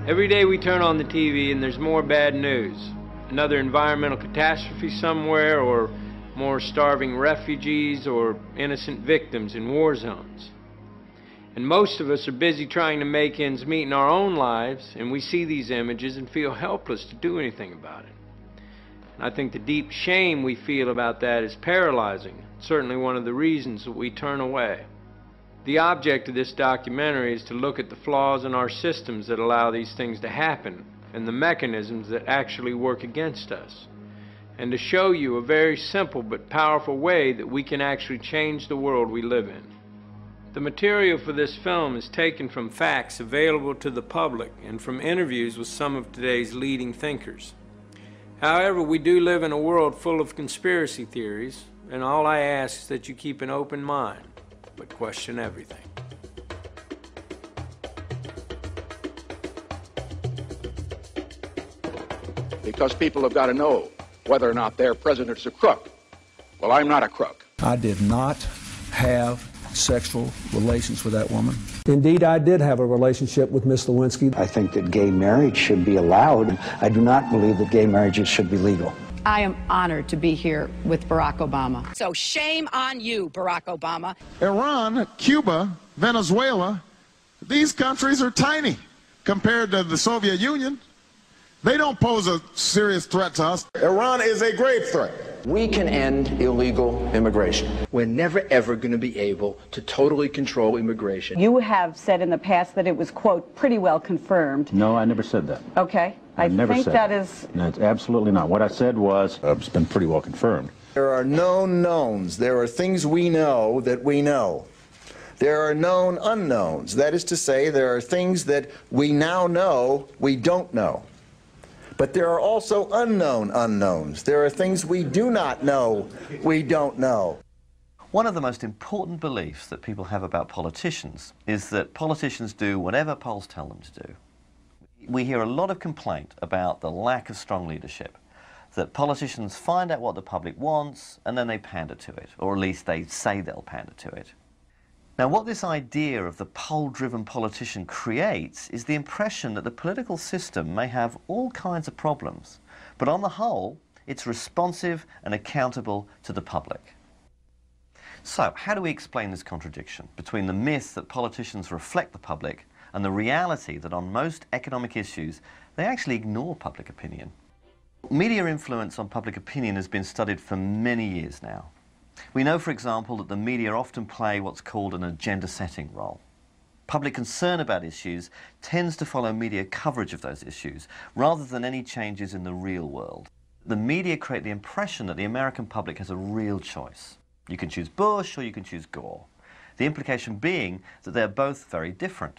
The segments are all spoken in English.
Every day we turn on the TV and there's more bad news. Another environmental catastrophe somewhere, or more starving refugees, or innocent victims in war zones. And most of us are busy trying to make ends meet in our own lives, and we see these images and feel helpless to do anything about it. And I think the deep shame we feel about that is paralyzing. It's certainly one of the reasons that we turn away. The object of this documentary is to look at the flaws in our systems that allow these things to happen, and the mechanisms that actually work against us, and to show you a very simple but powerful way that we can actually change the world we live in. The material for this film is taken from facts available to the public and from interviews with some of today's leading thinkers. However, we do live in a world full of conspiracy theories, and all I ask is that you keep an open mind, but question everything. Because people have got to know whether or not their president's a crook. Well, I'm not a crook. I did not have sexual relations with that woman. Indeed, I did have a relationship with Miss Lewinsky. I think that gay marriage should be allowed. I do not believe that gay marriages should be legal. I am honored to be here with Barack Obama. So shame on you, Barack Obama. Iran, Cuba, Venezuela, these countries are tiny compared to the Soviet Union. They don't pose a serious threat to us. Iran is a grave threat. We can end illegal immigration. We're never, ever going to be able to totally control immigration. You have said in the past that it was, quote, pretty well confirmed. No, I never said that. Okay. I think that is... No, it's absolutely not. What I said was, it's been pretty well confirmed. There are known knowns. There are things we know that we know. There are known unknowns. That is to say, there are things that we now know we don't know. But there are also unknown unknowns. There are things we do not know we don't know. One of the most important beliefs that people have about politicians is that politicians do whatever polls tell them to do. We hear a lot of complaint about the lack of strong leadership, that politicians find out what the public wants and then they pander to it, or at least they say they'll pander to it. Now, what this idea of the poll-driven politician creates is the impression that the political system may have all kinds of problems, but on the whole, it's responsive and accountable to the public. So, how do we explain this contradiction between the myth that politicians reflect the public and the reality that on most economic issues, they actually ignore public opinion? Media influence on public opinion has been studied for many years now. We know, for example, that the media often play what's called an agenda-setting role. Public concern about issues tends to follow media coverage of those issues, rather than any changes in the real world. The media create the impression that the American public has a real choice. You can choose Bush or you can choose Gore. The implication being that they're both very different.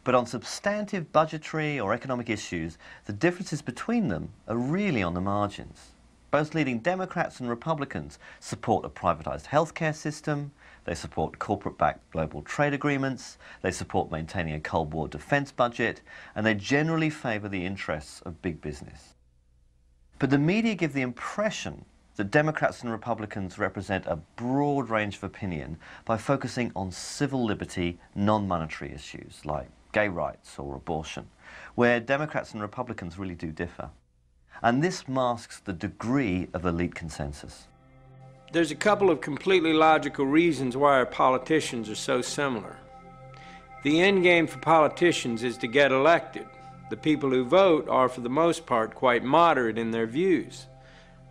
But on substantive budgetary or economic issues, the differences between them are really on the margins. Both leading Democrats and Republicans support a privatized healthcare system, they support corporate-backed global trade agreements, they support maintaining a Cold War defense budget, and they generally favor the interests of big business. But the media give the impression that Democrats and Republicans represent a broad range of opinion by focusing on civil liberty, non-monetary issues like gay rights or abortion, where Democrats and Republicans really do differ. And this masks the degree of elite consensus. There's a couple of completely logical reasons why our politicians are so similar. The end game for politicians is to get elected. The people who vote are, for the most part, quite moderate in their views.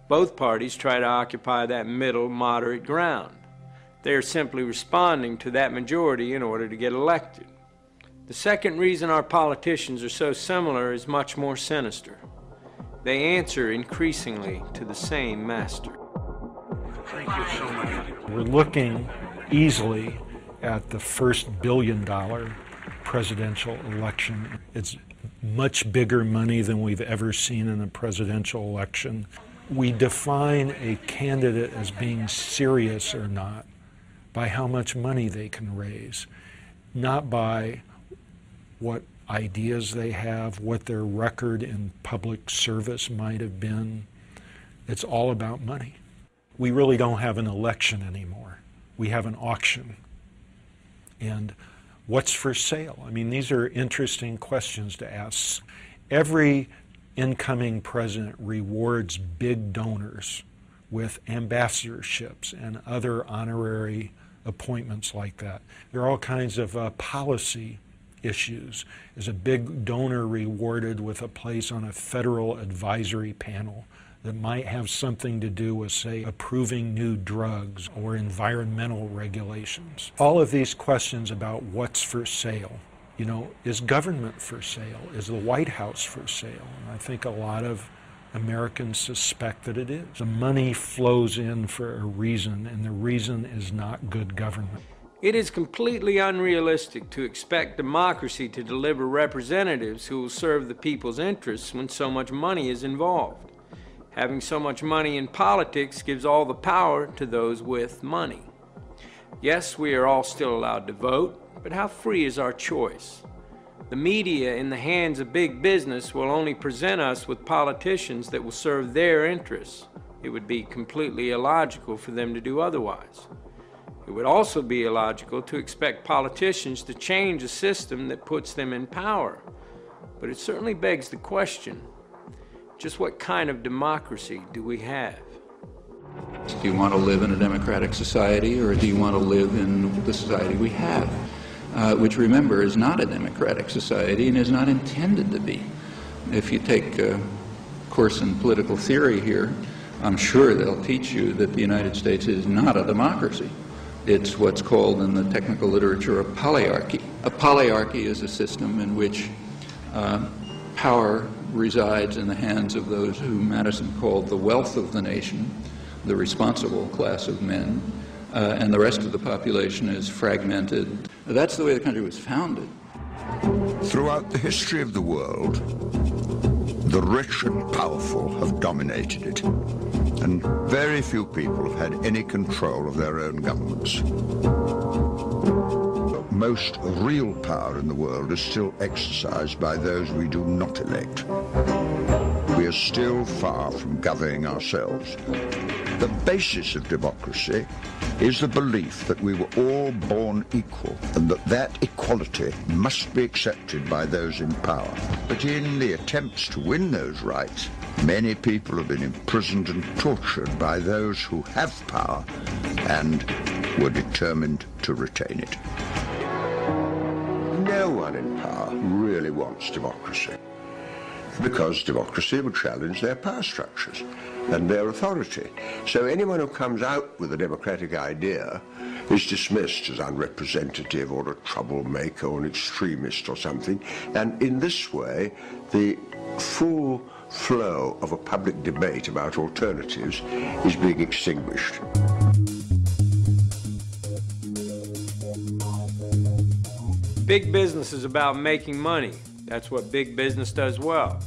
Both parties try to occupy that middle, moderate ground. They are simply responding to that majority in order to get elected. The second reason our politicians are so similar is much more sinister. They answer increasingly to the same master. Thank you so much. We're looking easily at the first billion-dollar presidential election. It's much bigger money than we've ever seen in a presidential election. We define a candidate as being serious or not by how much money they can raise, not by what ideas they have, what their record in public service might have been. It's all about money. We really don't have an election anymore. We have an auction. And What's for sale? I mean, these are interesting questions to ask. Every incoming president rewards big donors with ambassadorships and other honorary appointments like that. There are all kinds of policy issues. Is a big donor rewarded with a place on a federal advisory panel that might have something to do with, say, approving new drugs or environmental regulations? All of these questions about what's for sale. You know, is government for sale? Is the White House for sale? And I think a lot of Americans suspect that it is. The money flows in for a reason, and the reason is not good government. It is completely unrealistic to expect democracy to deliver representatives who will serve the people's interests when so much money is involved. Having so much money in politics gives all the power to those with money. Yes, we are all still allowed to vote, but how free is our choice? The media in the hands of big business will only present us with politicians that will serve their interests. It would be completely illogical for them to do otherwise. It would also be illogical to expect politicians to change a system that puts them in power. But it certainly begs the question, just what kind of democracy do we have? Do you want to live in a democratic society, or do you want to live in the society we have? Which, remember, is not a democratic society and is not intended to be. If you take a course in political theory here, I'm sure they'll teach you that the United States is not a democracy. It's what's called in the technical literature a polyarchy. A polyarchy is a system in which power resides in the hands of those who Madison called the wealth of the nation, the responsible class of men, and the rest of the population is fragmented. That's the way the country was founded. Throughout the history of the world, the rich and powerful have dominated it, and very few people have had any control of their own governments. Most real power in the world is still exercised by those we do not elect. We are still far from governing ourselves. The basis of democracy is the belief that we were all born equal and that equality must be accepted by those in power. But in the attempts to win those rights, many people have been imprisoned and tortured by those who have power and were determined to retain it. No one in power really wants democracy, because democracy would challenge their power structures and their authority. So anyone who comes out with a democratic idea is dismissed as unrepresentative or a troublemaker or an extremist or something. And in this way, the full flow of a public debate about alternatives is being extinguished. Big business is about making money. That's what big business does well.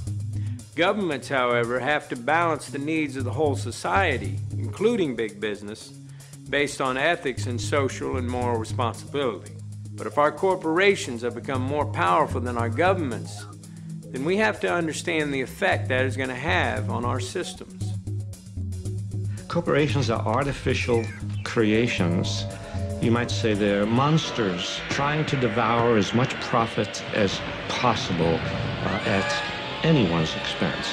Governments, however, have to balance the needs of the whole society, including big business, based on ethics and social and moral responsibility. But if our corporations have become more powerful than our governments, then we have to understand the effect that is going to have on our systems. Corporations are artificial creations. You might say they're monsters trying to devour as much profit as possible at anyone's expense.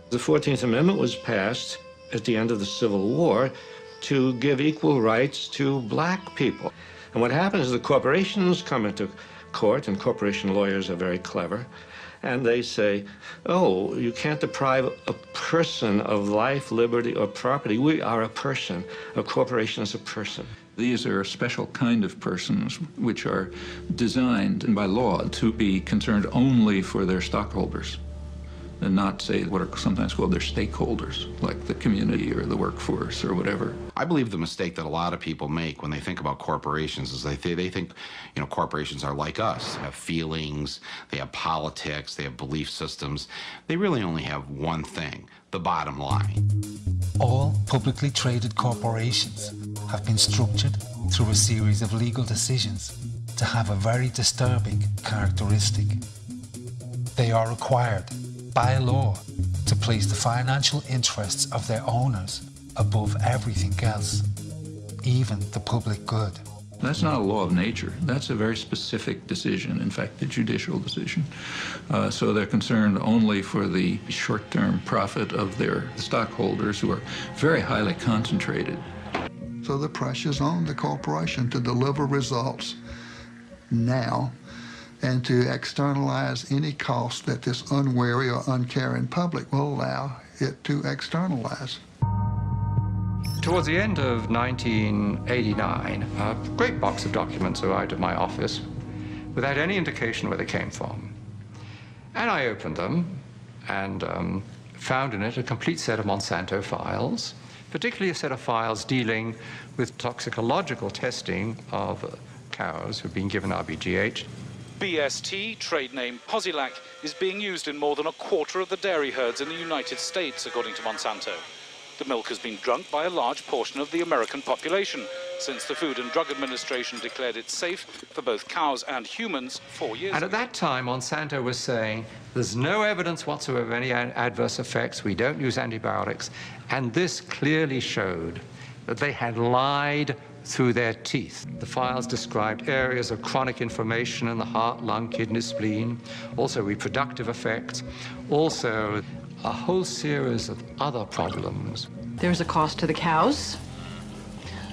The 14th Amendment was passed at the end of the Civil War to give equal rights to black people. And what happens is the corporations come into court, and corporation lawyers are very clever, and they say, oh, you can't deprive a person of life, liberty, or property. We are a person. A corporation is a person. These are a special kind of persons which are designed by law to be concerned only for their stockholders and not, say, what are sometimes called their stakeholders, like the community or the workforce or whatever. I believe the mistake that a lot of people make when they think about corporations is they think, you know, corporations are like us. They have feelings, they have politics, they have belief systems. They really only have one thing, the bottom line. All publicly traded corporations have been structured through a series of legal decisions to have a very disturbing characteristic. They are required by law to place the financial interests of their owners above everything else, even the public good. That's not a law of nature. That's a very specific decision, in fact, the judicial decision. So they're concerned only for the short-term profit of their stockholders, who are very highly concentrated. So the pressure's on the corporation to deliver results now and to externalize any cost that this unwary or uncaring public will allow it to externalize. Towards the end of 1989, a great box of documents arrived at my office without any indication where they came from. And I opened them and found in it a complete set of Monsanto files, particularly a set of files dealing with toxicological testing of cows who've been given RBGH. BST, trade name Posilac, is being used in more than a quarter of the dairy herds in the United States, according to Monsanto. The milk has been drunk by a large portion of the American population since the Food and Drug Administration declared it safe for both cows and humans 4 years ago. And at that time, Monsanto was saying, there's no evidence whatsoever of any adverse effects. We don't use antibiotics. And this clearly showed that they had lied through their teeth. The files described areas of chronic inflammation in the heart, lung, kidney, spleen, also reproductive effects, also a whole series of other problems. There's a cost to the cows.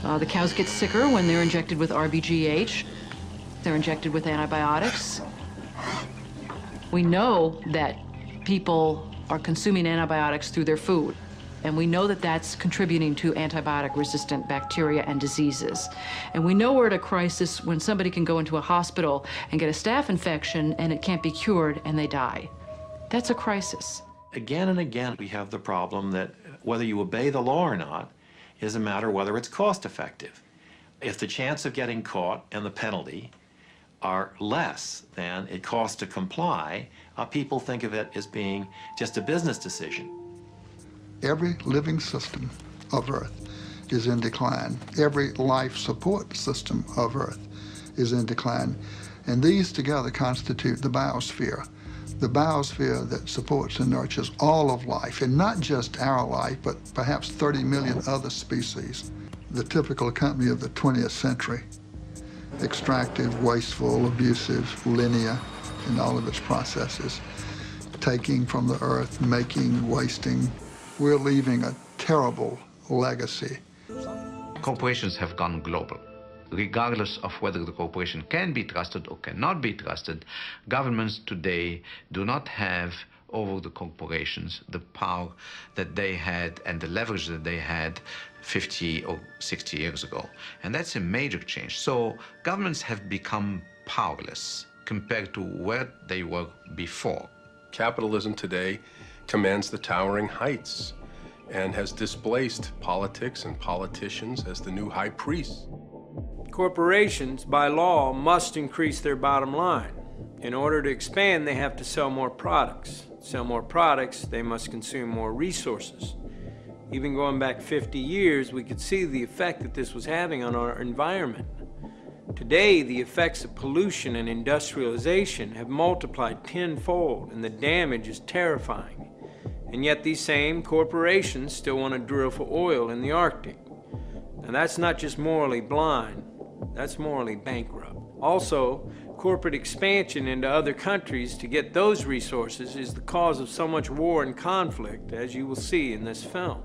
The cows get sicker when they're injected with RBGH. They're injected with antibiotics. We know that people are consuming antibiotics through their food, and we know that that's contributing to antibiotic-resistant bacteria and diseases. And we know we're at a crisis when somebody can go into a hospital and get a staph infection and it can't be cured and they die. That's a crisis. Again and again, we have the problem that whether you obey the law or not is a matter of whether it's cost effective. If the chance of getting caught and the penalty are less than it costs to comply, people think of it as being just a business decision. Every living system of Earth is in decline. Every life support system of Earth is in decline. And these together constitute the biosphere. The biosphere that supports and nurtures all of life, and not just our life, but perhaps 30 million other species. The typical company of the 20th century, extractive, wasteful, abusive, linear in all of its processes, taking from the earth, making, wasting. We're leaving a terrible legacy. Corporations have gone global. Regardless of whether the corporation can be trusted or cannot be trusted, governments today do not have over the corporations the power that they had and the leverage that they had 50 or 60 years ago. And that's a major change. So governments have become powerless compared to where they were before. Capitalism today commands the towering heights and has displaced politics and politicians as the new high priests. Corporations, by law, must increase their bottom line. In order to expand, they have to sell more products. Sell more products, they must consume more resources. Even going back 50 years, we could see the effect that this was having on our environment. Today, the effects of pollution and industrialization have multiplied tenfold, and the damage is terrifying. And yet these same corporations still want to drill for oil in the Arctic. And that's not just morally blind, that's morally bankrupt. Also, corporate expansion into other countries to get those resources is the cause of so much war and conflict, as you will see in this film.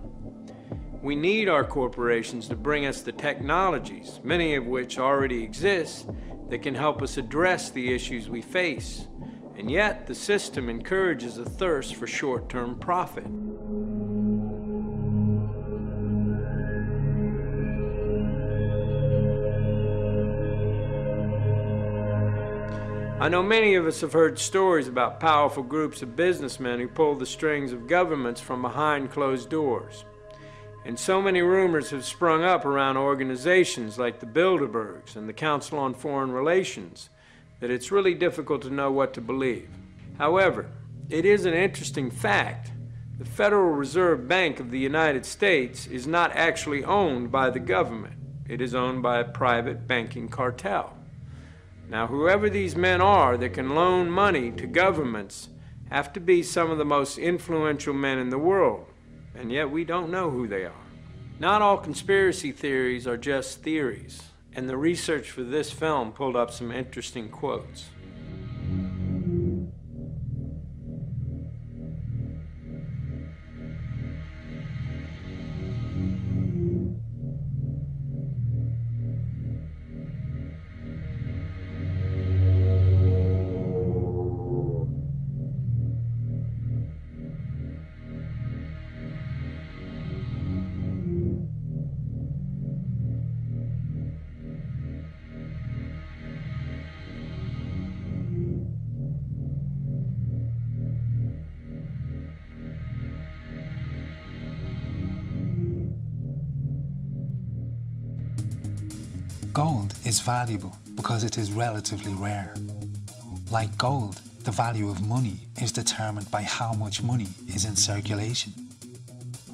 We need our corporations to bring us the technologies, many of which already exist, that can help us address the issues we face. And yet, the system encourages a thirst for short-term profit. I know many of us have heard stories about powerful groups of businessmen who pull the strings of governments from behind closed doors. And so many rumors have sprung up around organizations like the Bilderbergs and the Council on Foreign Relations that it's really difficult to know what to believe. However, it is an interesting fact. The Federal Reserve Bank of the United States is not actually owned by the government. It is owned by a private banking cartel. Now, whoever these men are that can loan money to governments have to be some of the most influential men in the world, and yet we don't know who they are. Not all conspiracy theories are just theories, And the research for this film pulled up some interesting quotes. Gold is valuable because it is relatively rare. Like gold, the value of money is determined by how much money is in circulation.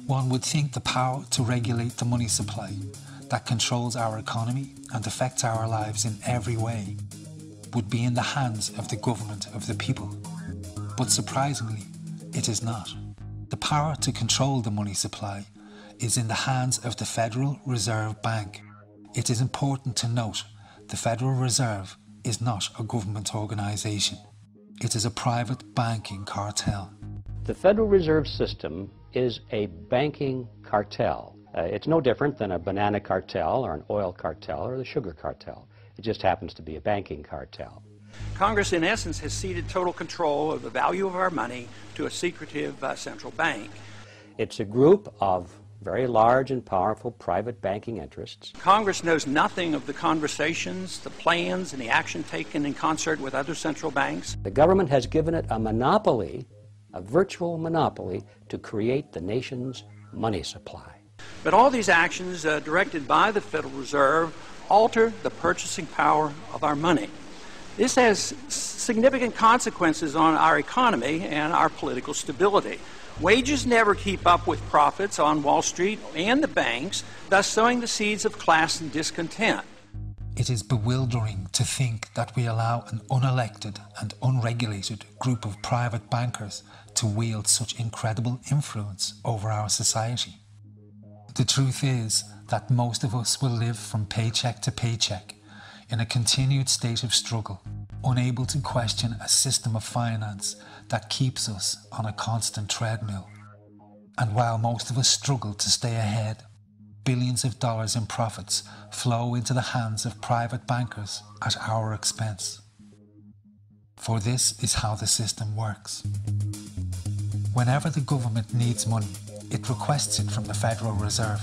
One would think the power to regulate the money supply that controls our economy and affects our lives in every way would be in the hands of the government of the people. But surprisingly, it is not. The power to control the money supply is in the hands of the Federal Reserve Bank. It is important to note the Federal Reserve is not a government organisation. It is a private banking cartel. The Federal Reserve System is a banking cartel. It's no different than a banana cartel or an oil cartel or the sugar cartel. It just happens to be a banking cartel. Congress, in essence, has ceded total control of the value of our money to a secretive central bank. It's a group of very large and powerful private banking interests. Congress knows nothing of the conversations, the plans, and the action taken in concert with other central banks. The government has given it a monopoly, a virtual monopoly, to create the nation's money supply. But all these actions directed by the Federal Reserve alter the purchasing power of our money. This has significant consequences on our economy and our political stability. Wages never keep up with profits on Wall Street and the banks, thus sowing the seeds of class and discontent. It is bewildering to think that we allow an unelected and unregulated group of private bankers to wield such incredible influence over our society. The truth is that most of us will live from paycheck to paycheck in a continued state of struggle, unable to question a system of finance that keeps us on a constant treadmill. And while most of us struggle to stay ahead, billions of dollars in profits flow into the hands of private bankers at our expense. For this is how the system works. Whenever the government needs money, it requests it from the Federal Reserve.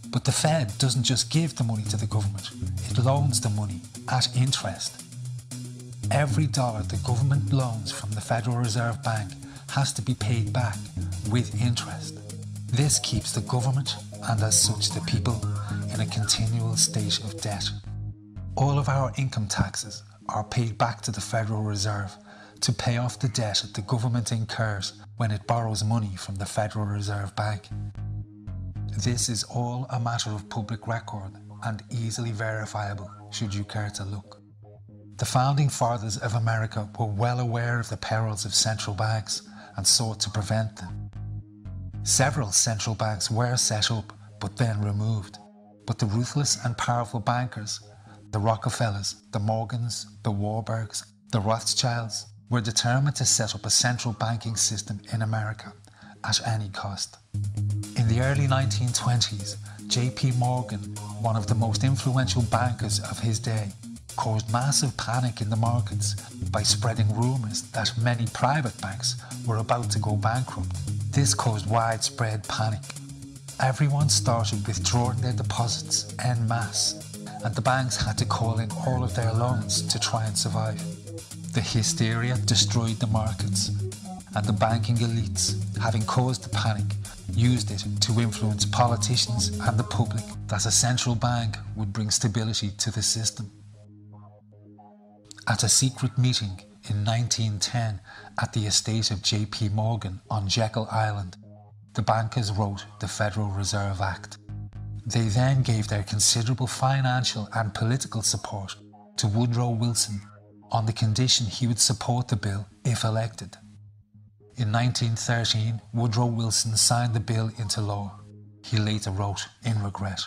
But the Fed doesn't just give the money to the government, it loans the money at interest. Every dollar the government loans from the Federal Reserve Bank has to be paid back with interest. This keeps the government, and as such the people, in a continual state of debt. All of our income taxes are paid back to the Federal Reserve to pay off the debt the government incurs when it borrows money from the Federal Reserve Bank. This is all a matter of public record and easily verifiable should you care to look. The founding fathers of America were well aware of the perils of central banks and sought to prevent them. Several central banks were set up but then removed, but the ruthless and powerful bankers, the Rockefellers, the Morgans, the Warburgs, the Rothschilds, were determined to set up a central banking system in America at any cost. In the early 1920s, J.P. Morgan, one of the most influential bankers of his day, caused massive panic in the markets by spreading rumours that many private banks were about to go bankrupt. This caused widespread panic. Everyone started withdrawing their deposits en masse, and the banks had to call in all of their loans to try and survive. The hysteria destroyed the markets, and the banking elites, having caused the panic, used it to influence politicians and the public that a central bank would bring stability to the system. At a secret meeting in 1910 at the estate of J.P. Morgan on Jekyll Island, the bankers wrote the Federal Reserve Act. They then gave their considerable financial and political support to Woodrow Wilson on the condition he would support the bill if elected. In 1913, Woodrow Wilson signed the bill into law. He later wrote in regret.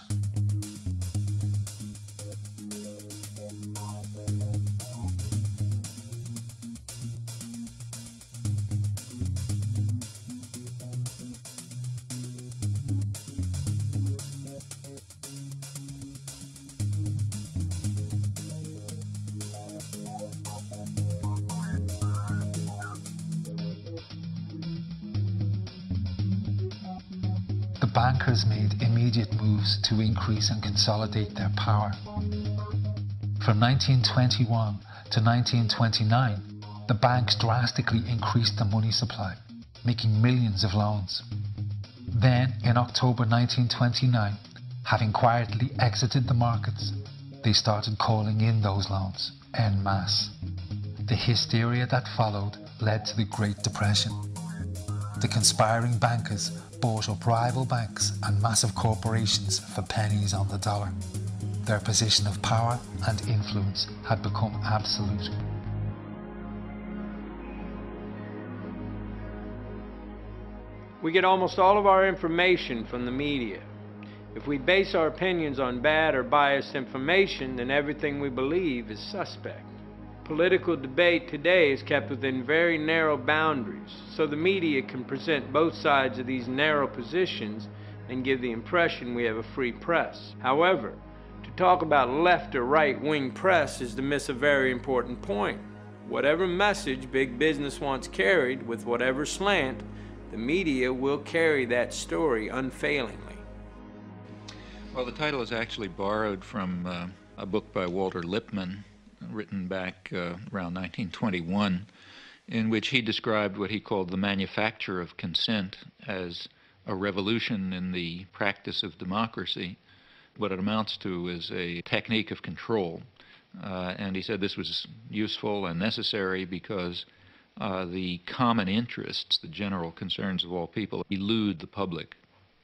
the bankers made immediate moves to increase and consolidate their power. From 1921 to 1929, the banks drastically increased the money supply, making millions of loans. Then, in October 1929, having quietly exited the markets, they started calling in those loans en masse. The hysteria that followed led to the Great Depression. The conspiring bankers bought up rival banks and massive corporations for pennies on the dollar. Their position of power and influence had become absolute. We get almost all of our information from the media. If we base our opinions on bad or biased information, then everything we believe is suspect. Political debate today is kept within very narrow boundaries, so the media can present both sides of these narrow positions and give the impression we have a free press. However, to talk about left or right-wing press is to miss a very important point. Whatever message big business wants carried with whatever slant, the media will carry that story unfailingly. Well, the title is actually borrowed from a book by Walter Lippmann, written back around 1921, in which he described what he called the manufacture of consent as a revolution in the practice of democracy. What it amounts to is a technique of control. And he said this was useful and necessary because the common interests, the general concerns of all people, elude the public.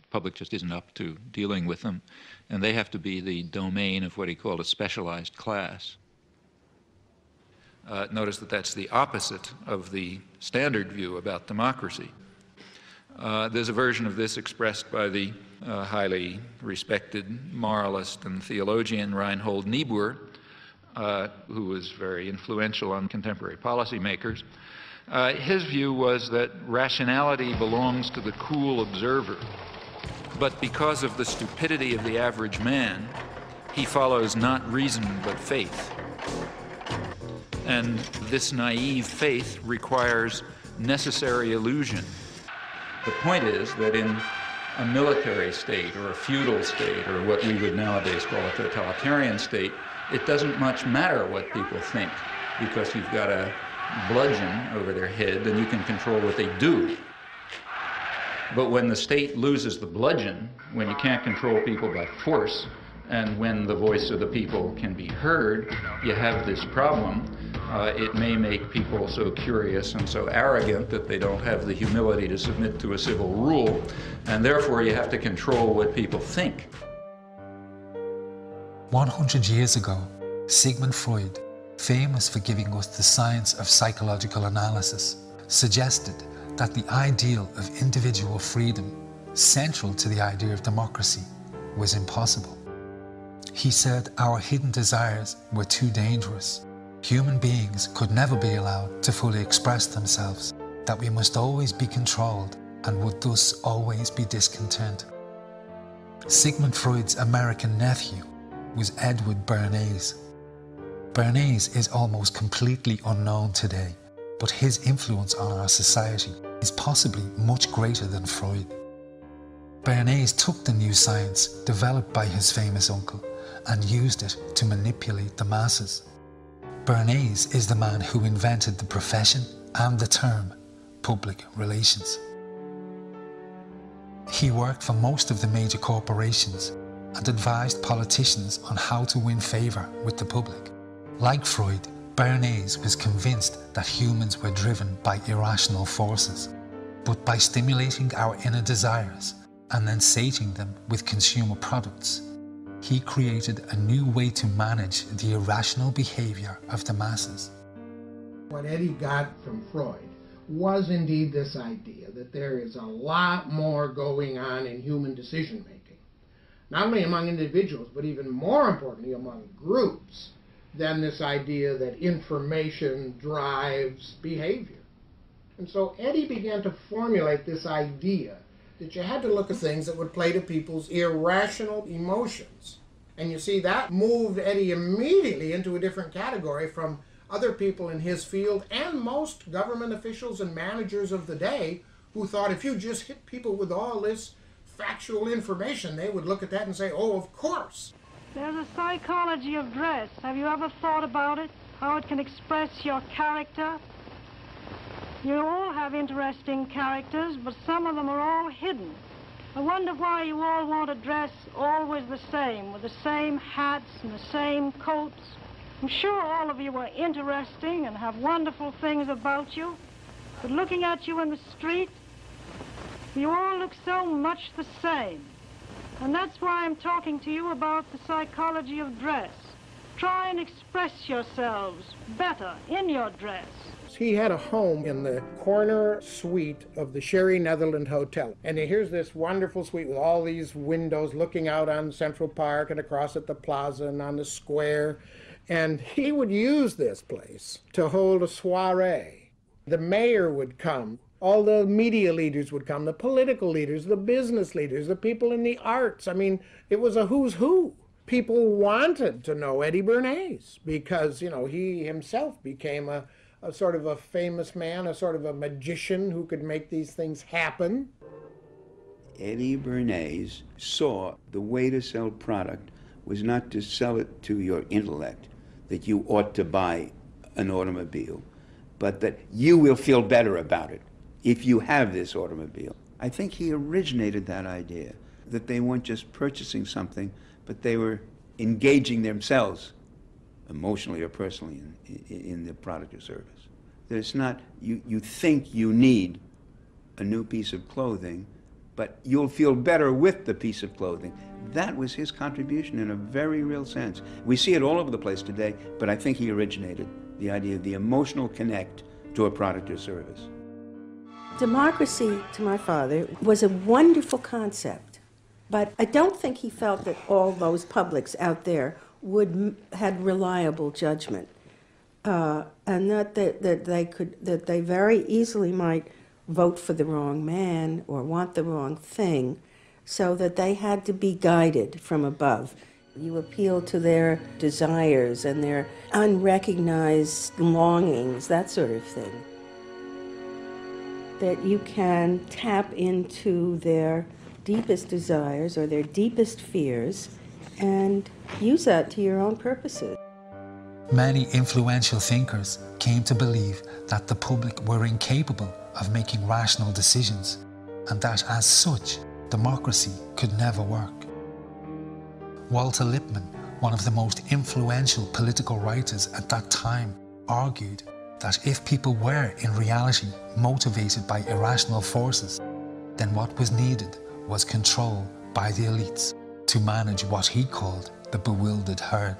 The public just isn't up to dealing with them, and they have to be the domain of what he called a specialized class. Notice that that's the opposite of the standard view about democracy. There's a version of this expressed by the highly respected moralist and theologian Reinhold Niebuhr, who was very influential on contemporary policymakers. His view was that rationality belongs to the cool observer, but because of the stupidity of the average man, he follows not reason but faith. And this naive faith requires necessary illusion. The point is that in a military state or a feudal state or what we would nowadays call a totalitarian state, it doesn't much matter what people think because you've got a bludgeon over their head and you can control what they do. But when the state loses the bludgeon, when you can't control people by force, and when the voice of the people can be heard, you have this problem. It may make people so curious and so arrogant that they don't have the humility to submit to a civil rule, and therefore you have to control what people think. 100 years ago, Sigmund Freud, famous for giving us the science of psychological analysis, suggested that the ideal of individual freedom, central to the idea of democracy, was impossible. He said our hidden desires were too dangerous. Human beings could never be allowed to fully express themselves, that we must always be controlled and would thus always be discontent. Sigmund Freud's American nephew was Edward Bernays. Bernays is almost completely unknown today, but his influence on our society is possibly much greater than Freud. Bernays took the new science developed by his famous uncle and used it to manipulate the masses. Bernays is the man who invented the profession and the term public relations. He worked for most of the major corporations and advised politicians on how to win favour with the public. Like Freud, Bernays was convinced that humans were driven by irrational forces, but by stimulating our inner desires and then sating them with consumer products, he created a new way to manage the irrational behaviour of the masses. What Eddie got from Freud was indeed this idea that there is a lot more going on in human decision-making, not only among individuals, but even more importantly among groups, than this idea that information drives behavior. And so Eddie began to formulate this idea that you had to look at things that would play to people's irrational emotions. And you see, that moved Eddie immediately into a different category from other people in his field and most government officials and managers of the day who thought if you just hit people with all this factual information, they would look at that and say, oh, of course. There's a psychology of dress. Have you ever thought about it? How it can express your character? You all have interesting characters, but some of them are all hidden. I wonder why you all want to dress always the same, with the same hats and the same coats. I'm sure all of you are interesting and have wonderful things about you, but looking at you in the street, you all look so much the same. And that's why I'm talking to you about the psychology of dress. Try and express yourselves better in your dress. He had a home in the corner suite of the Sherry Netherland Hotel. And here's this wonderful suite with all these windows looking out on Central Park and across at the plaza and on the square. And he would use this place to hold a soiree. The mayor would come. All the media leaders would come, the political leaders, the business leaders, the people in the arts. I mean, it was a who's who. People wanted to know Eddie Bernays because, you know, he himself became a sort of a famous man, a sort of a magician who could make these things happen. Eddie Bernays saw the way to sell product was not to sell it to your intellect, that you ought to buy an automobile, but that you will feel better about it if you have this automobile. I think he originated that idea, that they weren't just purchasing something, but they were engaging themselves emotionally or personally in the product or service. That it's not, you think you need a new piece of clothing, but you'll feel better with the piece of clothing. That was his contribution in a very real sense. We see it all over the place today, but I think he originated the idea of the emotional connect to a product or service. Democracy, to my father, was a wonderful concept, but I don't think he felt that all those publics out there had reliable judgment, and that they very easily might vote for the wrong man or want the wrong thing, so that they had to be guided from above. You appeal to their desires and their unrecognized longings, that sort of thing. That you can tap into their deepest desires or their deepest fears and use that to your own purposes. Many influential thinkers came to believe that the public were incapable of making rational decisions, and that as such, democracy could never work. Walter Lippmann, one of the most influential political writers at that time, argued that if people were in reality motivated by irrational forces, then what was needed was control by the elites to manage what he called the bewildered herd.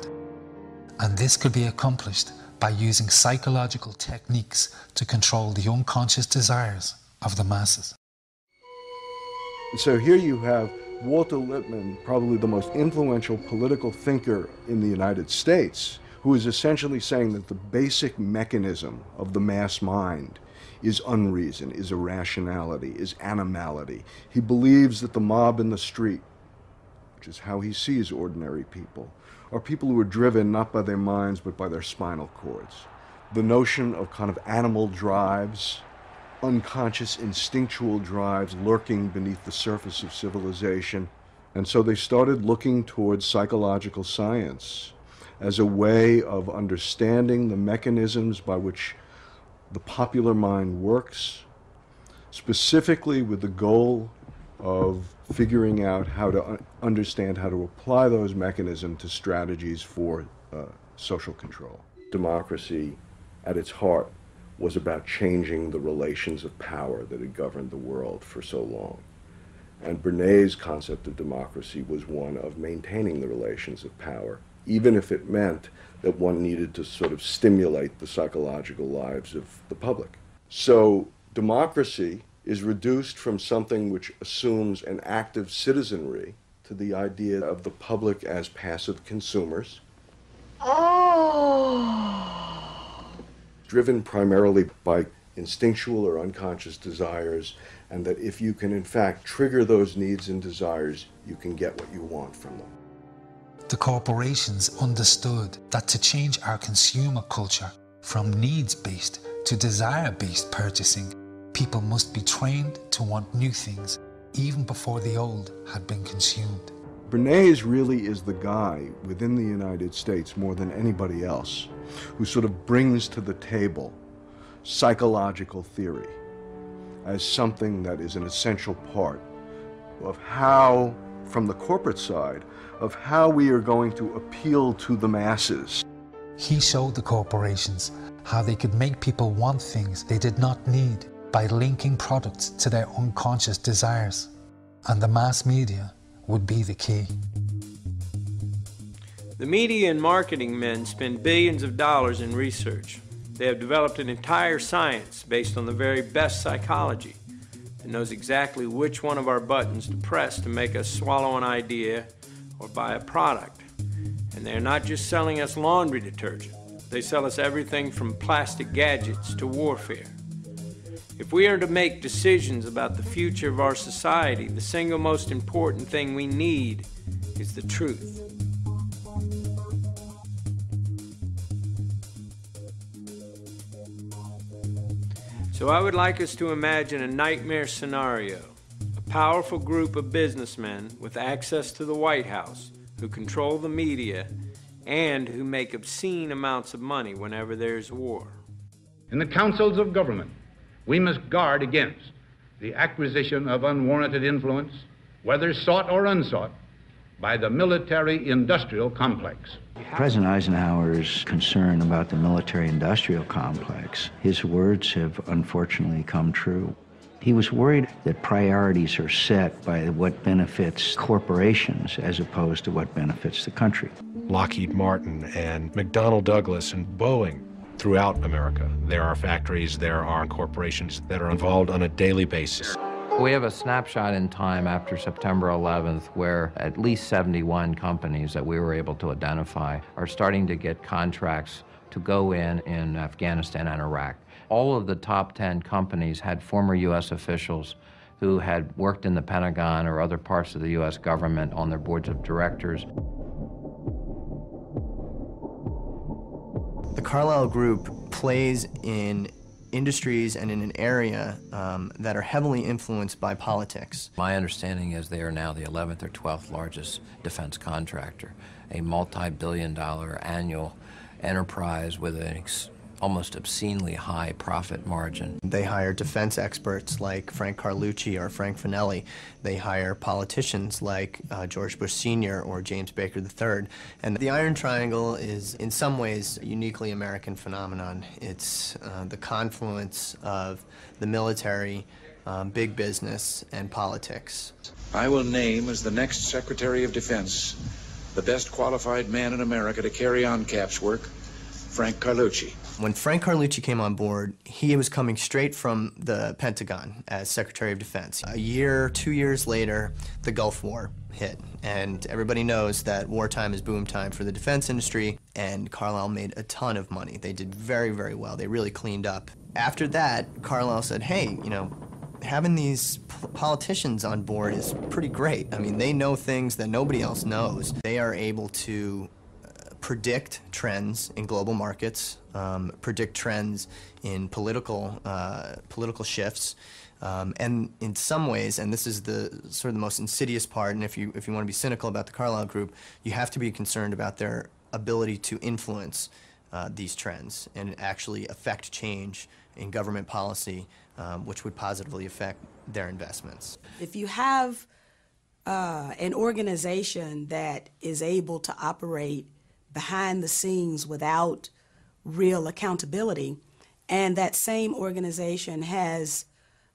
And this could be accomplished by using psychological techniques to control the unconscious desires of the masses. So here you have Walter Lippmann, probably the most influential political thinker in the United States, who is essentially saying that the basic mechanism of the mass mind is unreason, is irrationality, is animality. He believes that the mob in the street, which is how he sees ordinary people, are people who are driven not by their minds but by their spinal cords. The notion of kind of animal drives, unconscious instinctual drives lurking beneath the surface of civilization. And so they started looking towards psychological science as a way of understanding the mechanisms by which the popular mind works, specifically with the goal of figuring out how to understand how to apply those mechanisms to strategies for social control. Democracy, at its heart, was about changing the relations of power that had governed the world for so long. And Bernays' concept of democracy was one of maintaining the relations of power, even if it meant that one needed to sort of stimulate the psychological lives of the public. So democracy is reduced from something which assumes an active citizenry to the idea of the public as passive consumers. Driven primarily by instinctual or unconscious desires, and that if you can in fact trigger those needs and desires, you can get what you want from them. The corporations understood that to change our consumer culture from needs-based to desire-based purchasing, people must be trained to want new things even before the old had been consumed. Bernays really is the guy within the United States, more than anybody else, who sort of brings to the table psychological theory as something that is an essential part of how, from the corporate side, of how we are going to appeal to the masses. He showed the corporations how they could make people want things they did not need by linking products to their unconscious desires. And the mass media would be the key. The media and marketing men spend billions of dollars in research. They have developed an entire science based on the very best psychology that knows exactly which one of our buttons to press to make us swallow an idea or buy a product. And they're not just selling us laundry detergent. They sell us everything from plastic gadgets to warfare. If we are to make decisions about the future of our society, the single most important thing we need is the truth. So I would like us to imagine a nightmare scenario. A powerful group of businessmen with access to the White House who control the media and who make obscene amounts of money whenever there's war. In the councils of government, we must guard against the acquisition of unwarranted influence, whether sought or unsought, by the military-industrial complex. President Eisenhower's concern about the military-industrial complex, his words have unfortunately come true. He was worried that priorities are set by what benefits corporations as opposed to what benefits the country. Lockheed Martin and McDonnell Douglas and Boeing throughout America. There are factories, there are corporations that are involved on a daily basis. We have a snapshot in time after September 11th where at least 71 companies that we were able to identify are starting to get contracts to go in Afghanistan and Iraq. All of the top 10 companies had former U.S. officials who had worked in the Pentagon or other parts of the U.S. government on their boards of directors. The Carlyle Group plays in industries and in an area that are heavily influenced by politics. My understanding is they are now the 11th or 12th largest defense contractor, a multi-billion-dollar annual enterprise with an almost obscenely high profit margin. They hire defense experts like Frank Carlucci or Frank Finelli. They hire politicians like George Bush Sr. or James Baker III. And the Iron Triangle is, in some ways, a uniquely American phenomenon. It's the confluence of the military, big business, and politics. I will name as the next Secretary of Defense the best qualified man in America to carry on CAP's work, Frank Carlucci. When Frank Carlucci came on board, he was coming straight from the Pentagon as Secretary of Defense. A year, 2 years later, the Gulf War hit, and everybody knows that wartime is boom time for the defense industry, and Carlyle made a ton of money. They did very, very well. They really cleaned up. After that, Carlyle said, hey, you know, having these politicians on board is pretty great. I mean, they know things that nobody else knows. They are able to predict trends in global markets, predict trends in political shifts, and in some ways, and this is the sort of the most insidious part, and if you want to be cynical about the Carlyle Group, you have to be concerned about their ability to influence these trends and actually affect change in government policy, which would positively affect their investments. If you have an organization that is able to operate behind the scenes without real accountability, and that same organization has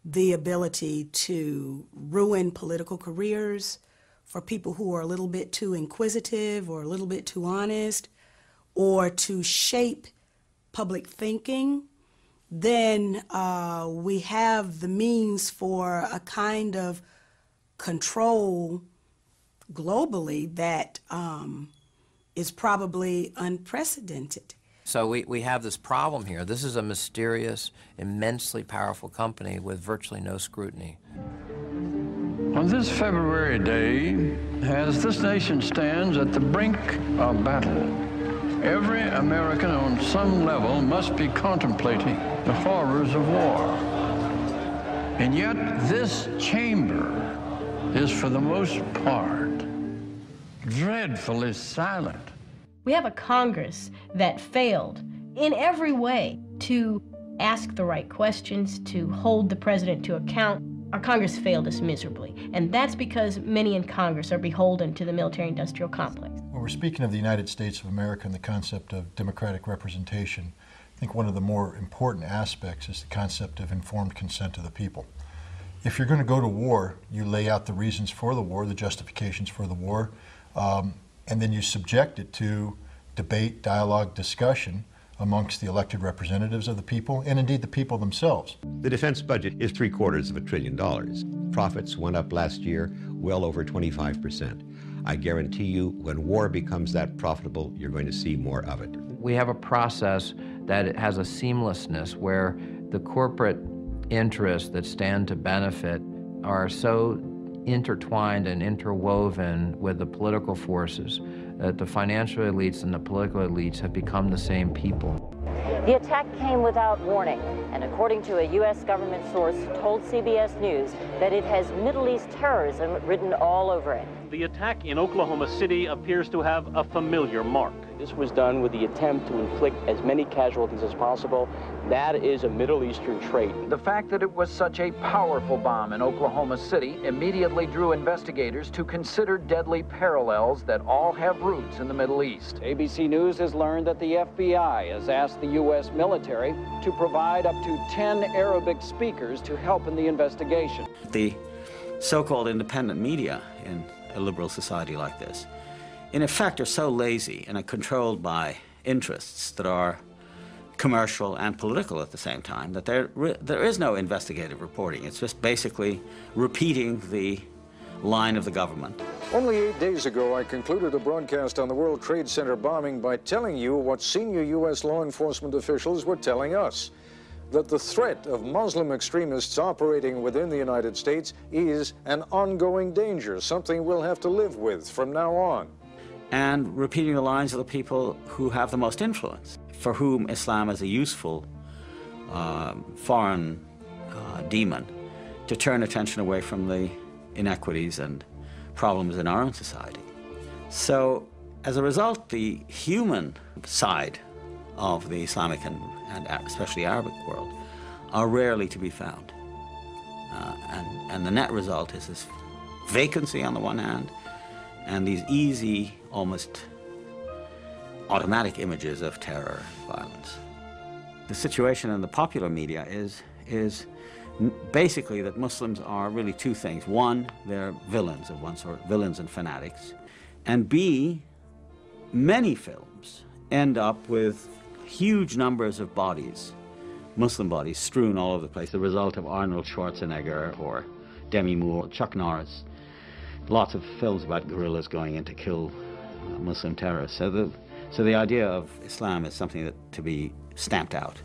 the ability to ruin political careers for people who are a little bit too inquisitive or a little bit too honest, or to shape public thinking, then we have the means for a kind of control globally that is probably unprecedented. So we have this problem here. This is a mysterious, immensely powerful company with virtually no scrutiny. On this February day, as this nation stands at the brink of battle, every American on some level must be contemplating the horrors of war. And yet this chamber is, for the most part, dreadfully silent. We have a Congress that failed in every way to ask the right questions, to hold the president to account. Our Congress failed us miserably, and that's because many in Congress are beholden to the military-industrial complex. When we're speaking of the United States of America and the concept of democratic representation, I think one of the more important aspects is the concept of informed consent of the people. If you're going to go to war, you lay out the reasons for the war, the justifications for the war, and then you subject it to debate, dialogue, discussion amongst the elected representatives of the people, and indeed the people themselves. The defense budget is $750 billion. Profits went up last year well over 25%. I guarantee you, when war becomes that profitable, you're going to see more of it. We have a process that has a seamlessness where the corporate interests that stand to benefit are so intertwined and interwoven with the political forces that the financial elites and the political elites have become the same people. The attack came without warning, and according to a U.S. government source, told CBS News that it has Middle East terrorism written all over it. The attack in Oklahoma City appears to have a familiar mark. This was done with the attempt to inflict as many casualties as possible. That is a Middle Eastern trait. The fact that it was such a powerful bomb in Oklahoma City immediately drew investigators to consider deadly parallels that all have roots in the Middle East. ABC News has learned that the FBI has asked the U.S. military to provide up to 10 Arabic speakers to help in the investigation. The so-called independent media in a liberal society like this, in effect, are so lazy and are controlled by interests that are commercial and political at the same time that there is no investigative reporting. It's just basically repeating the line of the government. Only 8 days ago, I concluded a broadcast on the World Trade Center bombing by telling you what senior U.S. law enforcement officials were telling us, that the threat of Muslim extremists operating within the United States is an ongoing danger, something we'll have to live with from now on. And repeating the lines of the people who have the most influence, for whom Islam is a useful foreign demon to turn attention away from the inequities and problems in our own society. So, as a result, the human side of the Islamic and especially Arabic world are rarely to be found. And the net result is this vacancy on the one hand, and these easy, almost automatic images of terror and violence. The situation in the popular media is basically that Muslims are really two things. One, they're villains of one sort, villains and fanatics. And B, many films end up with huge numbers of bodies, Muslim bodies, strewn all over the place, the result of Arnold Schwarzenegger or Demi Moore, Chuck Norris. Lots of films about guerrillas going in to kill Muslim terrorists. So the idea of Islam is something that to be stamped out.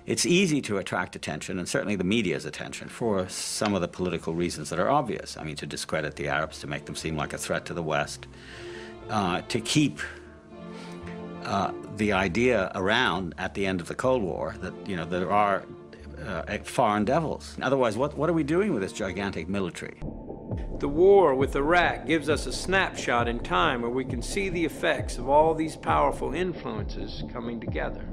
It's easy to attract attention, and certainly the media's attention, for some of the political reasons that are obvious. I mean, to discredit the Arabs, to make them seem like a threat to the West, to keep the idea around at the end of the Cold War that, you know, there are foreign devils. Otherwise, what are we doing with this gigantic military? The war with Iraq gives us a snapshot in time where we can see the effects of all these powerful influences coming together.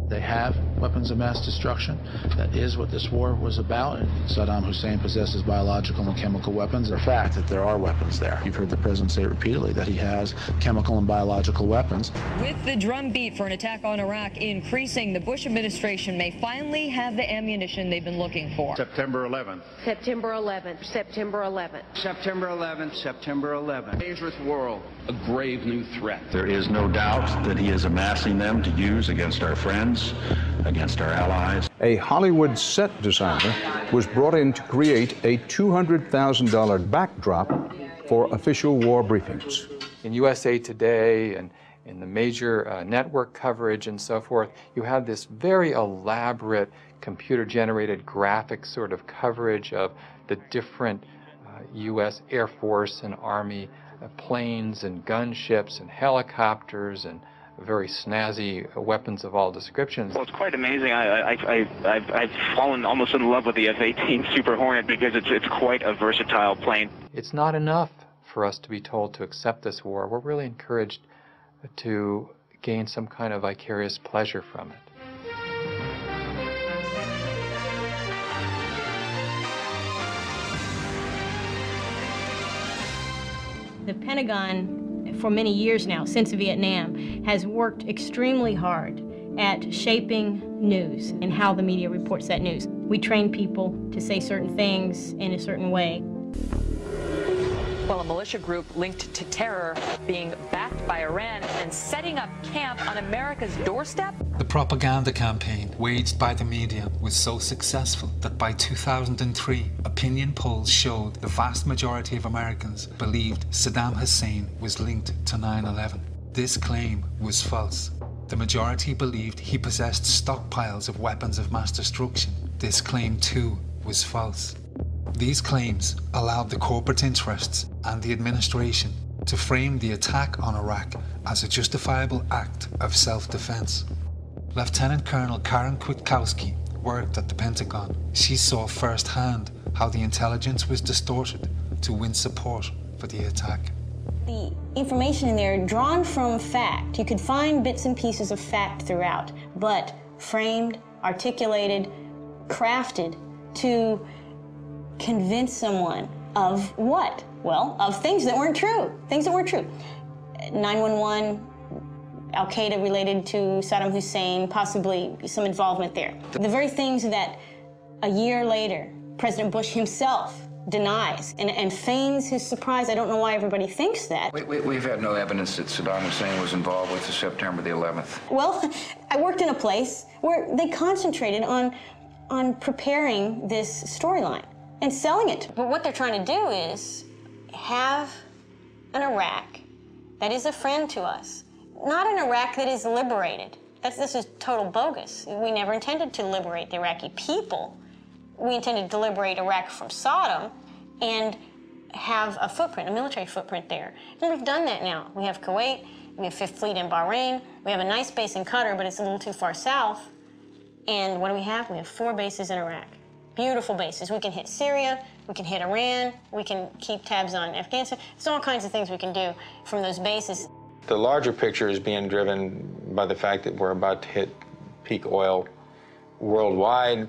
They have weapons of mass destruction. That is what this war was about. And Saddam Hussein possesses biological and chemical weapons. The fact that there are weapons there. You've heard the president say repeatedly that he has chemical and biological weapons. With the drumbeat for an attack on Iraq increasing, the Bush administration may finally have the ammunition they've been looking for. September 11th. September 11th. September 11th. September 11th. September 11th. Dangerous world. A grave new threat. There is no doubt that he is amassing them to use against our friends, against our allies. A Hollywood set designer was brought in to create a $200,000 backdrop for official war briefings. In USA Today and in the major network coverage and so forth, you have this very elaborate computer-generated graphic sort of coverage of the different U.S. Air Force and Army planes and gunships and helicopters and very snazzy weapons of all descriptions. Well, it's quite amazing. I've fallen almost in love with the F-18 Super Hornet because it's quite a versatile plane. It's not enough for us to be told to accept this war. We're really encouraged to gain some kind of vicarious pleasure from it. The Pentagon, for many years now, since Vietnam, has worked extremely hard at shaping news and how the media reports that news. We train people to say certain things in a certain way. Well, a militia group linked to terror being backed by Iran and setting up camp on America's doorstep? The propaganda campaign waged by the media was so successful that by 2003, opinion polls showed the vast majority of Americans believed Saddam Hussein was linked to 9/11. This claim was false. The majority believed he possessed stockpiles of weapons of mass destruction. This claim, too, was false. These claims allowed the corporate interests and the administration to frame the attack on Iraq as a justifiable act of self-defense. Lieutenant Colonel Karen Kwiatkowski worked at the Pentagon. She saw firsthand how the intelligence was distorted to win support for the attack. The information in there drawn from fact, you could find bits and pieces of fact throughout, but framed, articulated, crafted to convince someone of what? Well, of things that weren't true. Things that weren't true. 9/11, Al-Qaeda related to Saddam Hussein, possibly some involvement there. The very things that a year later, President Bush himself denies and feigns his surprise. I don't know why everybody thinks that. We've had no evidence that Saddam Hussein was involved with the September the 11th. Well, I worked in a place where they concentrated on preparing this storyline and selling it. But what they're trying to do is have an Iraq that is a friend to us, not an Iraq that is liberated. This is total bogus. We never intended to liberate the Iraqi people. We intended to liberate Iraq from Saddam and have a footprint, a military footprint there. And we've done that now. We have Kuwait, we have Fifth Fleet in Bahrain, we have a nice base in Qatar, but it's a little too far south. And what do we have? We have 4 bases in Iraq. Beautiful bases. We can hit Syria, we can hit Iran, we can keep tabs on Afghanistan. There's all kinds of things we can do from those bases. The larger picture is being driven by the fact that we're about to hit peak oil worldwide,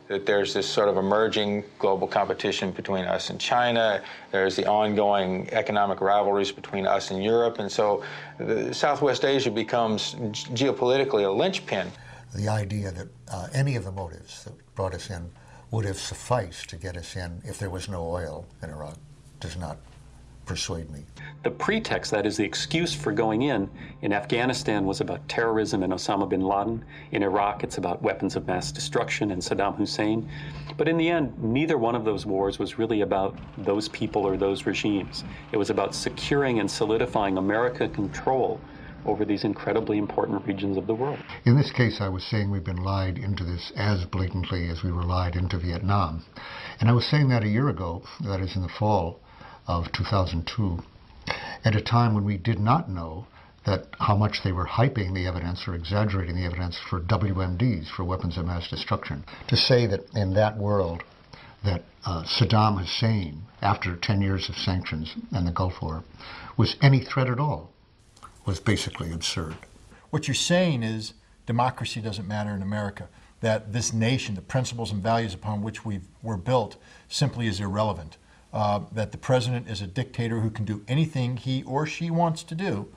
that there's this sort of emerging global competition between us and China. There's the ongoing economic rivalries between us and Europe. And so Southwest Asia becomes geopolitically a linchpin. The idea that any of the motives that brought us in would have sufficed to get us in if there was no oil in Iraq does not persuade me. The pretext, that is the excuse for going in Afghanistan was about terrorism and Osama bin Laden. In Iraq, it's about weapons of mass destruction and Saddam Hussein. But in the end, neither one of those wars was really about those people or those regimes. It was about securing and solidifying American control over these incredibly important regions of the world. In this case, I was saying we've been lied into this as blatantly as we were lied into Vietnam. And I was saying that a year ago, that is in the fall of 2002, at a time when we did not know that how much they were hyping the evidence or exaggerating the evidence for WMDs, for weapons of mass destruction. To say that in that world that Saddam Hussein, after 10 years of sanctions and the Gulf War, was any threat at all was basically absurd. What you're saying is democracy doesn't matter in America, that this nation, the principles and values upon which we're built, simply is irrelevant, that the president is a dictator who can do anything he or she wants to do,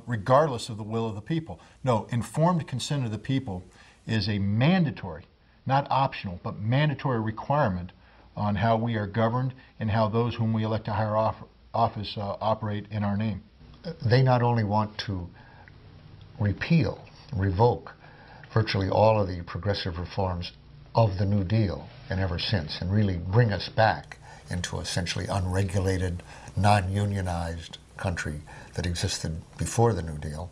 regardless of the will of the people. No, informed consent of the people is a mandatory, not optional, but mandatory requirement on how we are governed and how those whom we elect to higher office operate in our name. They not only want to repeal, revoke virtually all of the progressive reforms of the New Deal and ever since, and really bring us back into essentially unregulated, non-unionized country that existed before the New Deal.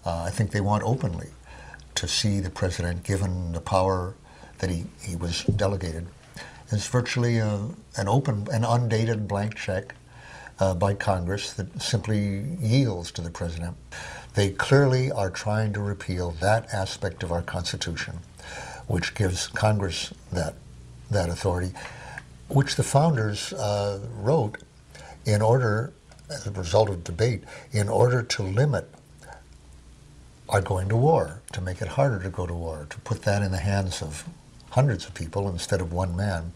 I think they want openly to see the president, given the power that he was delegated, as virtually an open and undated blank check by Congress that simply yields to the president. They clearly are trying to repeal that aspect of our Constitution, which gives Congress that authority, which the founders wrote in order, as a result of debate, in order to limit our going to war, to make it harder to go to war, to put that in the hands of hundreds of people instead of one man.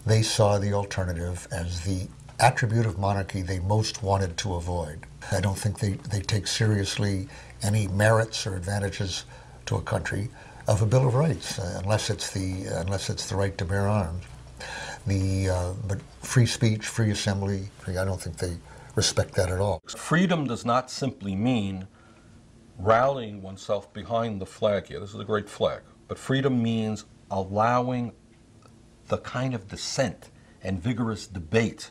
They saw the alternative as the attribute of monarchy they most wanted to avoid. I don't think they take seriously any merits or advantages to a country of a Bill of Rights, unless it's the right to bear arms. But free speech, free assembly, I don't think they respect that at all. Freedom does not simply mean rallying oneself behind the flag here. This is a great flag. But freedom means allowing the kind of dissent and vigorous debate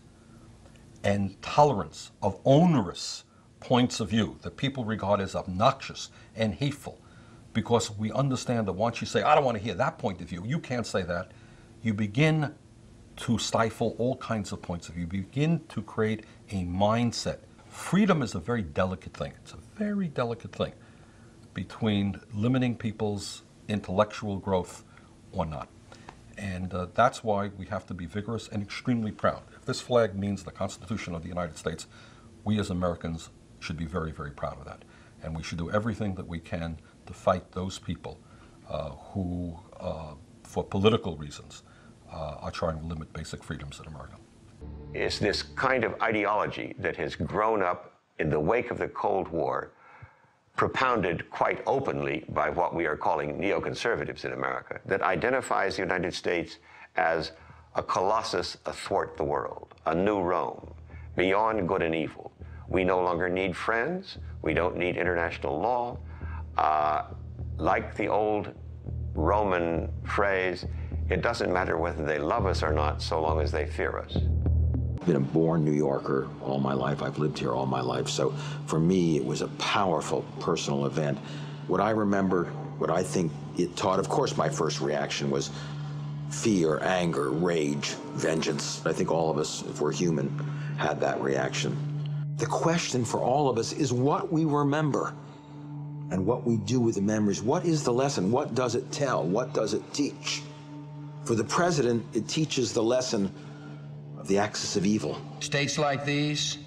and tolerance of onerous points of view that people regard as obnoxious and hateful, because we understand that once you say, I don't want to hear that point of view, you can't say that, you begin to stifle all kinds of points of view. You begin to create a mindset. Freedom is a very delicate thing. It's a very delicate thing between limiting people's intellectual growth or not. And that's why we have to be vigorous and extremely proud. If this flag means the Constitution of the United States, we as Americans should be very, very proud of that. And we should do everything that we can to fight those people who, for political reasons, are trying to limit basic freedoms in America. It's this kind of ideology that has grown up in the wake of the Cold War, propounded quite openly by what we are calling neoconservatives in America, that identifies the United States as a colossus athwart the world, a new Rome, beyond good and evil. We no longer need friends. We don't need international law. Like the old Roman phrase, it doesn't matter whether they love us or not, so long as they fear us. I've been a born New Yorker all my life. I've lived here all my life. So for me, it was a powerful personal event. What I remember, what I think it taught, of course, my first reaction was fear, anger, rage, vengeance. I think all of us, if we're human, had that reaction. The question for all of us is what we remember and what we do with the memories. What is the lesson? What does it tell? What does it teach? For the president, it teaches the lesson of the axis of evil. States like these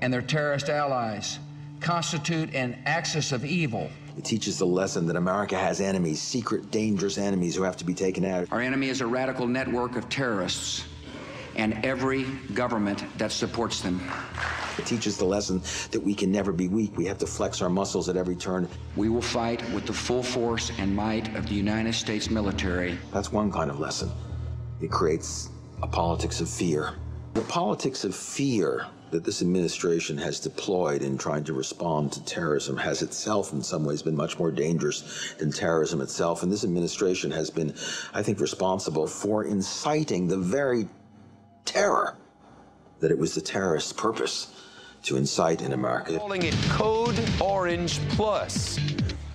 and their terrorist allies constitute an axis of evil. It teaches the lesson that America has enemies, secret, dangerous enemies who have to be taken out. Our enemy is a radical network of terrorists and every government that supports them. It teaches the lesson that we can never be weak. We have to flex our muscles at every turn. We will fight with the full force and might of the United States military. That's one kind of lesson. It creates a politics of fear. The politics of fear that this administration has deployed in trying to respond to terrorism has itself in some ways been much more dangerous than terrorism itself. And this administration has been, I think, responsible for inciting the very terror that it was the terrorists' purpose to incite in America. Calling it Code Orange Plus.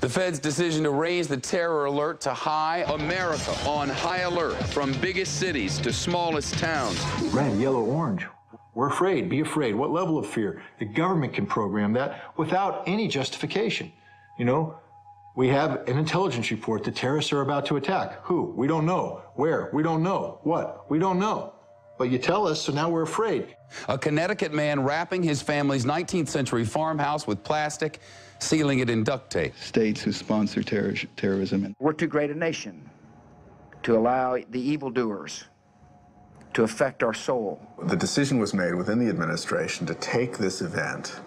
The Fed's decision to raise the terror alert to high. America on high alert from biggest cities to smallest towns. Red, yellow, orange. We're afraid. Be afraid. What level of fear? The government can program that without any justification. You know, we have an intelligence report. The terrorists are about to attack. Who? We don't know. Where? We don't know. What? We don't know. But you tell us, so now we're afraid. A Connecticut man wrapping his family's 19th century farmhouse with plastic, sealing it in duct tape. States who sponsor terrorism. We're too great a nation to allow the evildoers to affect our soul. The decision was made within the administration to take this event,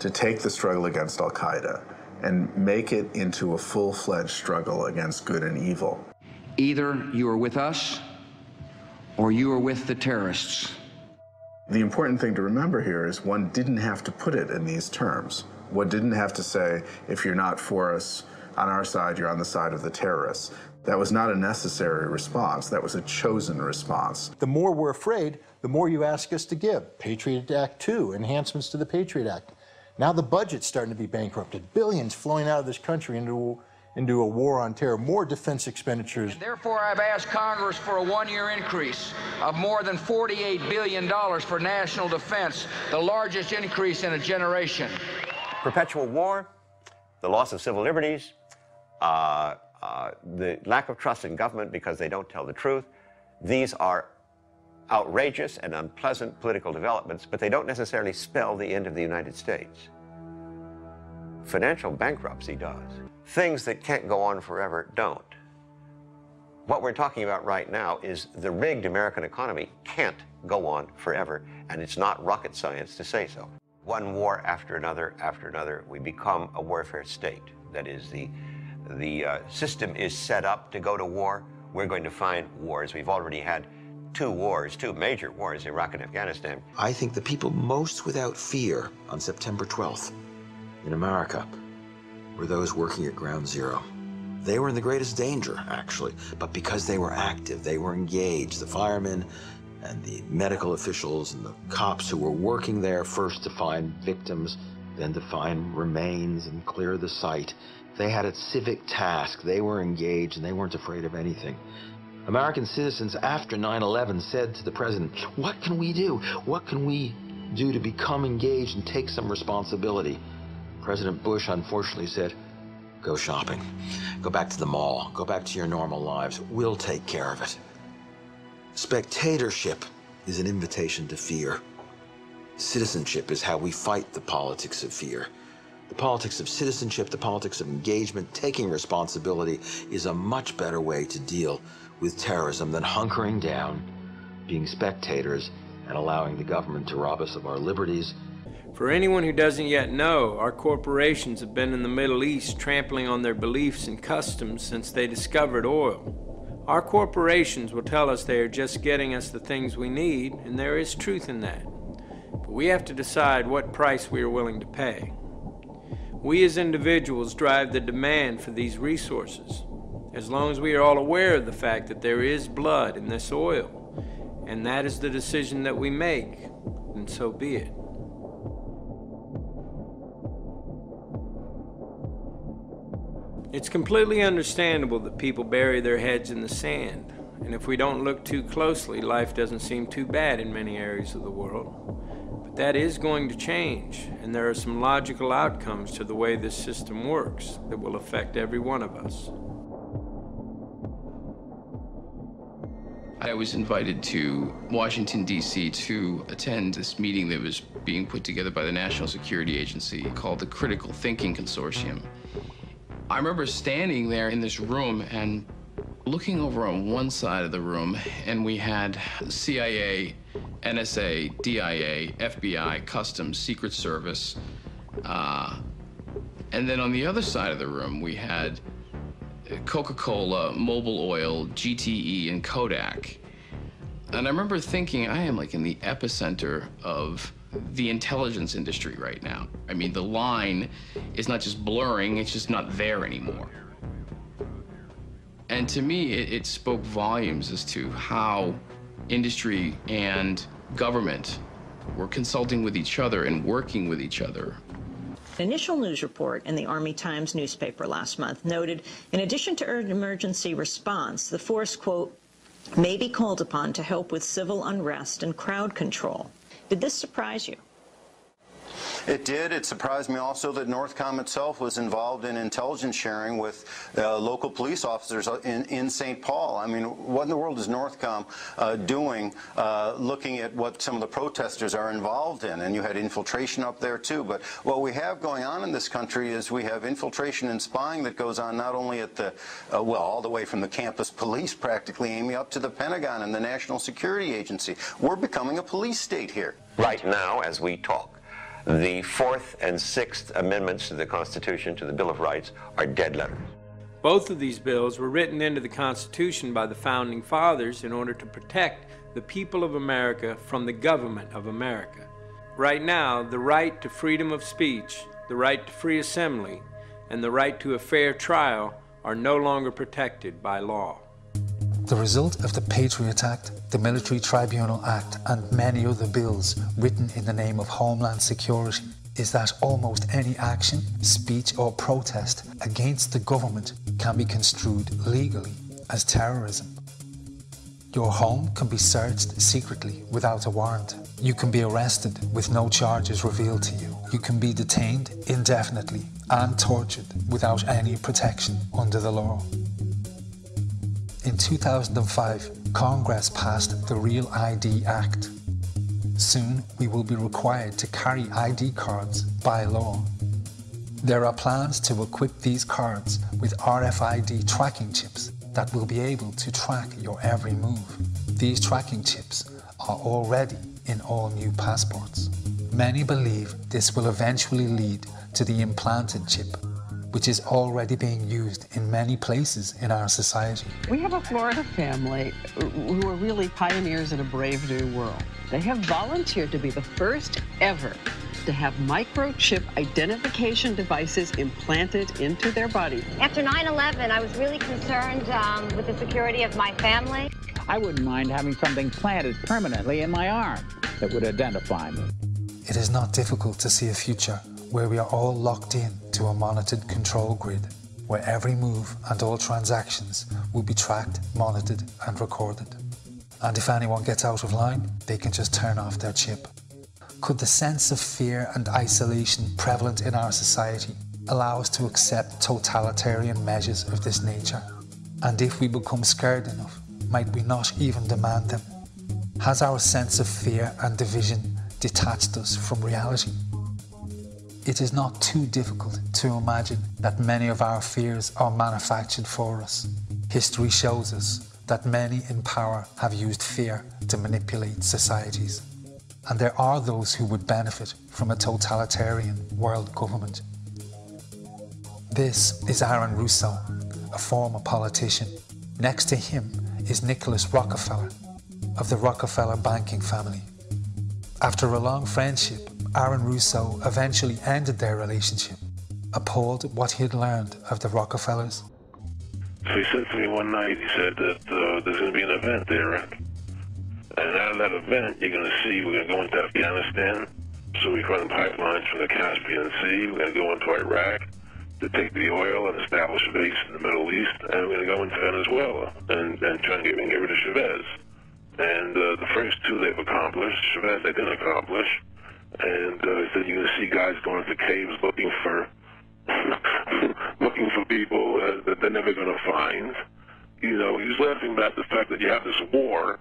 to take the struggle against al-Qaeda, and make it into a full-fledged struggle against good and evil. Either you are with us, or you are with the terrorists. The important thing to remember here is one didn't have to put it in these terms. One didn't have to say, if you're not for us, on our side, you're on the side of the terrorists. That was not a necessary response. That was a chosen response. The more we're afraid, the more you ask us to give. Patriot Act 2, enhancements to the Patriot Act. Now the budget's starting to be bankrupted. Billions flowing out of this country into a war on terror, more defense expenditures. And therefore, I've asked Congress for a one-year increase of more than $48 billion for national defense, the largest increase in a generation. Perpetual war the loss of civil liberties, the lack of trust in government because they don't tell the truth. These are outrageous and unpleasant political developments, but they don't necessarily spell the end of the United States. Financial bankruptcy does. Things that can't go on forever don't. What we're talking about right now is the rigged American economy can't go on forever, and it's not rocket science to say so. One war after another, we become a warfare state. That is, the system is set up to go to war. We're going to find wars. We've already had two major wars, Iraq and Afghanistan. I think the people most without fear on September 12th in America were those working at Ground Zero. They were in the greatest danger, actually, but because they were active, they were engaged. The firemen and the medical officials and the cops who were working there, first to find victims, then to find remains and clear the site. They had a civic task. They were engaged and they weren't afraid of anything. American citizens after 9/11 said to the president, what can we do? What can we do to become engaged and take some responsibility? President Bush unfortunately said, go shopping, go back to the mall, go back to your normal lives. We'll take care of it. Spectatorship is an invitation to fear. Citizenship is how we fight the politics of fear. The politics of citizenship, the politics of engagement, taking responsibility is a much better way to deal with terrorism than hunkering down, being spectators, and allowing the government to rob us of our liberties. For anyone who doesn't yet know, our corporations have been in the Middle East trampling on their beliefs and customs since they discovered oil. Our corporations will tell us they are just getting us the things we need, and there is truth in that. But we have to decide what price we are willing to pay. We as individuals drive the demand for these resources. As long as we are all aware of the fact that there is blood in this oil, and that is the decision that we make, then so be it. It's completely understandable that people bury their heads in the sand, and if we don't look too closely, life doesn't seem too bad in many areas of the world. But that is going to change, and there are some logical outcomes to the way this system works that will affect every one of us. I was invited to Washington, D.C. to attend this meeting that was being put together by the National Security Agency called the Critical Thinking Consortium. I remember standing there in this room and looking over on one side of the room, and we had CIA, NSA, DIA, FBI, Customs, Secret Service, and then on the other side of the room we had Coca-Cola, Mobil Oil, GTE, and Kodak. And I remember thinking, I am like in the epicenter of the intelligence industry right now. I mean, the line is not just blurring, it's just not there anymore. And to me, it spoke volumes as to how industry and government were consulting with each other and working with each other. An initial news report in the Army Times newspaper last month noted, in addition to urgent emergency response, the force, quote, may be called upon to help with civil unrest and crowd control. Did this surprise you? It did. It surprised me also that Northcom itself was involved in intelligence sharing with local police officers in St. Paul. I mean, what in the world is Northcom doing looking at what some of the protesters are involved in? And you had infiltration up there too. But what we have going on in this country is we have infiltration and spying that goes on not only at the, well, all the way from the campus police practically, Amy, up to the Pentagon and the National Security Agency. We're becoming a police state here. Right now, as we talk, the 4th and 6th Amendments to the Constitution, to the Bill of Rights, are dead letters. Both of these bills were written into the Constitution by the Founding Fathers in order to protect the people of America from the government of America. Right now, the right to freedom of speech, the right to free assembly, and the right to a fair trial are no longer protected by law. The result of the Patriot Act, the Military Tribunal Act, and many other bills written in the name of Homeland Security is that almost any action, speech, or protest against the government can be construed legally as terrorism. Your home can be searched secretly without a warrant. You can be arrested with no charges revealed to you. You can be detained indefinitely and tortured without any protection under the law. In 2005, Congress passed the Real ID Act. Soon, we will be required to carry ID cards by law. There are plans to equip these cards with RFID tracking chips that will be able to track your every move. These tracking chips are already in all new passports. Many believe this will eventually lead to the implanted chip, which is already being used in many places in our society. We have a Florida family who are really pioneers in a brave new world. They have volunteered to be the first ever to have microchip identification devices implanted into their body. After 9/11, I was really concerned with the security of my family. I wouldn't mind having something planted permanently in my arm that would identify me. It is not difficult to see a future where we are all locked in to a monitored control grid, where every move and all transactions will be tracked, monitored and recorded. And if anyone gets out of line, they can just turn off their chip. Could the sense of fear and isolation prevalent in our society allow us to accept totalitarian measures of this nature? And if we become scared enough, might we not even demand them? Has our sense of fear and division detached us from reality? It is not too difficult to imagine that many of our fears are manufactured for us. History shows us that many in power have used fear to manipulate societies. And there are those who would benefit from a totalitarian world government. This is Aaron Russo, a former politician. Next to him is Nicholas Rockefeller, of the Rockefeller banking family. After a long friendship, Aaron Russo eventually ended their relationship, appalled at what he had learned of the Rockefellers. So he said to me one night, he said that there's going to be an event there, and out of that event, you're going to see we're going to go into Afghanistan, so we run pipelines from the Caspian Sea, we're going to go into Iraq to take the oil and establish a base in the Middle East, and we're going to go into Venezuela and try and get rid of Chavez. And the first two they've accomplished, Chavez they didn't accomplish, and he said you're going to see guys going into caves looking for people that they're never going to find. You know, he was laughing about the fact that you have this war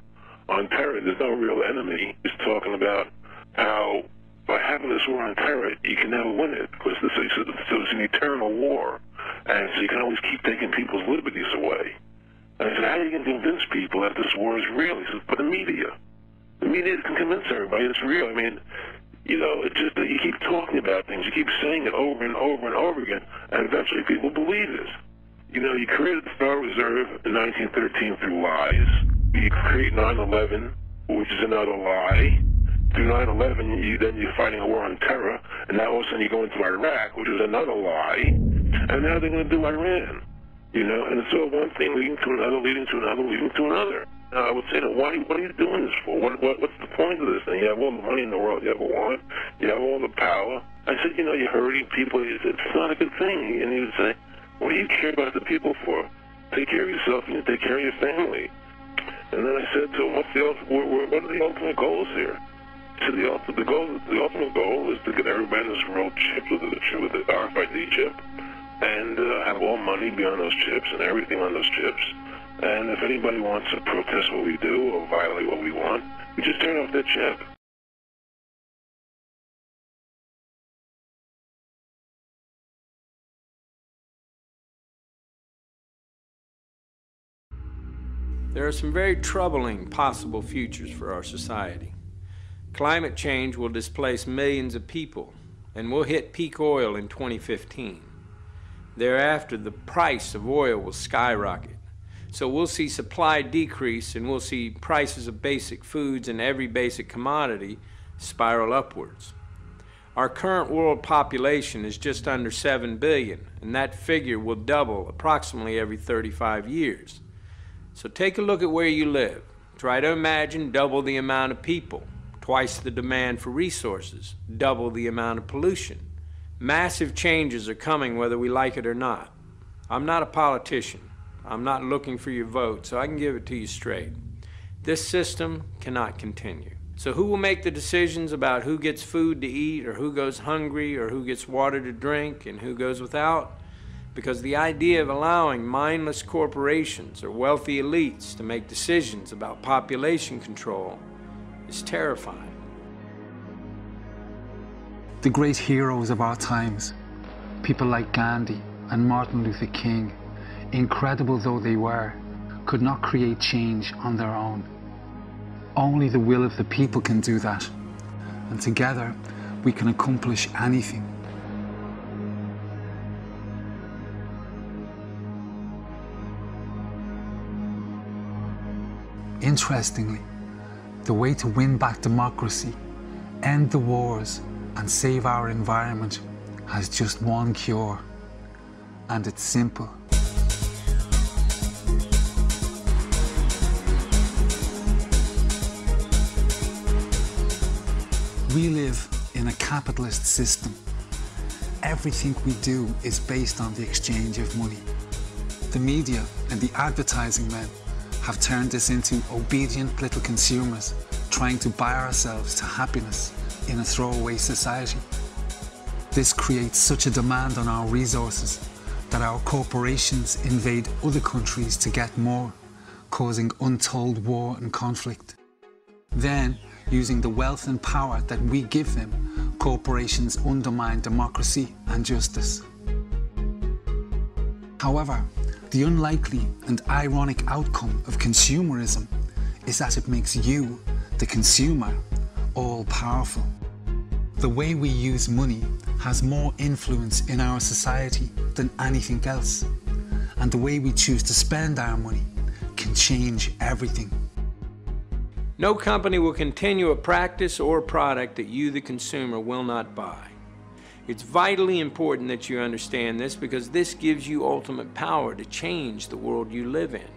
on terror. There's no real enemy. He's talking about how by having this war on terror, you can never win it because it's an eternal war, and so you can always keep taking people's liberties away. And I said, how are you going to convince people that this war is real? He says, but the media can convince everybody it's real. I mean, you know, it's just that you keep talking about things, you keep saying it over and over and over again, and eventually people believe it. You know, you created the Federal Reserve in 1913 through lies. You create 9/11, which is another lie. Through 9/11, then you're fighting a war on terror, and now all of a sudden you go into Iraq, which is another lie, and now they're going to do Iran. You know, and it's all one thing leading to another, leading to another, leading to another. Now, I would say, what are you doing this for? What's the point of this? And you have all the money in the world you ever want. You have all the power. I said, you know, you're hurting people. He said, it's not a good thing. And he would say, what do you care about the people for? Take care of yourself and you take care of your family. And then I said to him, what are the ultimate goals here? He said, the ultimate goal is to get everybody in this world chipped with the RFID chip, and have all money be on those chips and everything on those chips. And if anybody wants to protest what we do or violate what we want, we just turn off that chip. There are some very troubling possible futures for our society. Climate change will displace millions of people, and we'll hit peak oil in 2015. Thereafter, the price of oil will skyrocket. So we'll see supply decrease, and we'll see prices of basic foods and every basic commodity spiral upwards. Our current world population is just under 7 billion, and that figure will double approximately every 35 years. So take a look at where you live. Try to imagine double the amount of people, twice the demand for resources, double the amount of pollution. Massive changes are coming whether we like it or not. I'm not a politician. I'm not looking for your vote, so I can give it to you straight. This system cannot continue. So who will make the decisions about who gets food to eat, or who goes hungry, or who gets water to drink, and who goes without? Because the idea of allowing mindless corporations or wealthy elites to make decisions about population control is terrifying. The great heroes of our times, people like Gandhi and Martin Luther King, incredible though they were, could not create change on their own. Only the will of the people can do that, and together we can accomplish anything. Interestingly, the way to win back democracy, end the wars, and save our environment has just one cure, and it's simple. We live in a capitalist system. Everything we do is based on the exchange of money. The media and the advertising men have turned us into obedient little consumers trying to buy ourselves to happiness in a throwaway society. This creates such a demand on our resources that our corporations invade other countries to get more, causing untold war and conflict. Then, using the wealth and power that we give them, corporations undermine democracy and justice. However, the unlikely and ironic outcome of consumerism is that it makes you, the consumer, all-powerful. The way we use money has more influence in our society than anything else, and the way we choose to spend our money can change everything. No company will continue a practice or a product that you, the consumer, will not buy. It's vitally important that you understand this, because this gives you ultimate power to change the world you live in.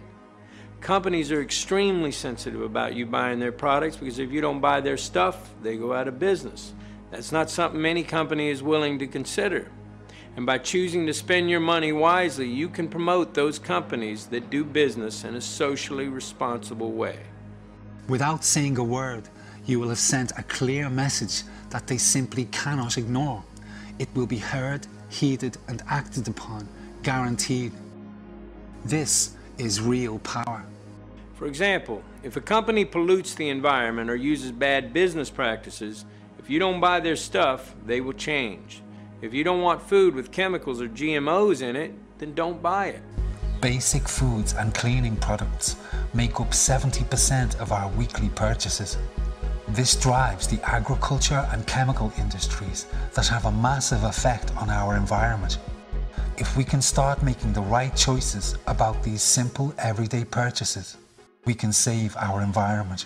Companies are extremely sensitive about you buying their products, because if you don't buy their stuff, they go out of business. That's not something any company is willing to consider. And by choosing to spend your money wisely, you can promote those companies that do business in a socially responsible way. Without saying a word, you will have sent a clear message that they simply cannot ignore. It will be heard, heeded, and acted upon, guaranteed. This is real power. For example, if a company pollutes the environment or uses bad business practices, if you don't buy their stuff, they will change. If you don't want food with chemicals or GMOs in it, then don't buy it. Basic foods and cleaning products make up 70% of our weekly purchases. This drives the agriculture and chemical industries that have a massive effect on our environment. If we can start making the right choices about these simple everyday purchases, we can save our environment.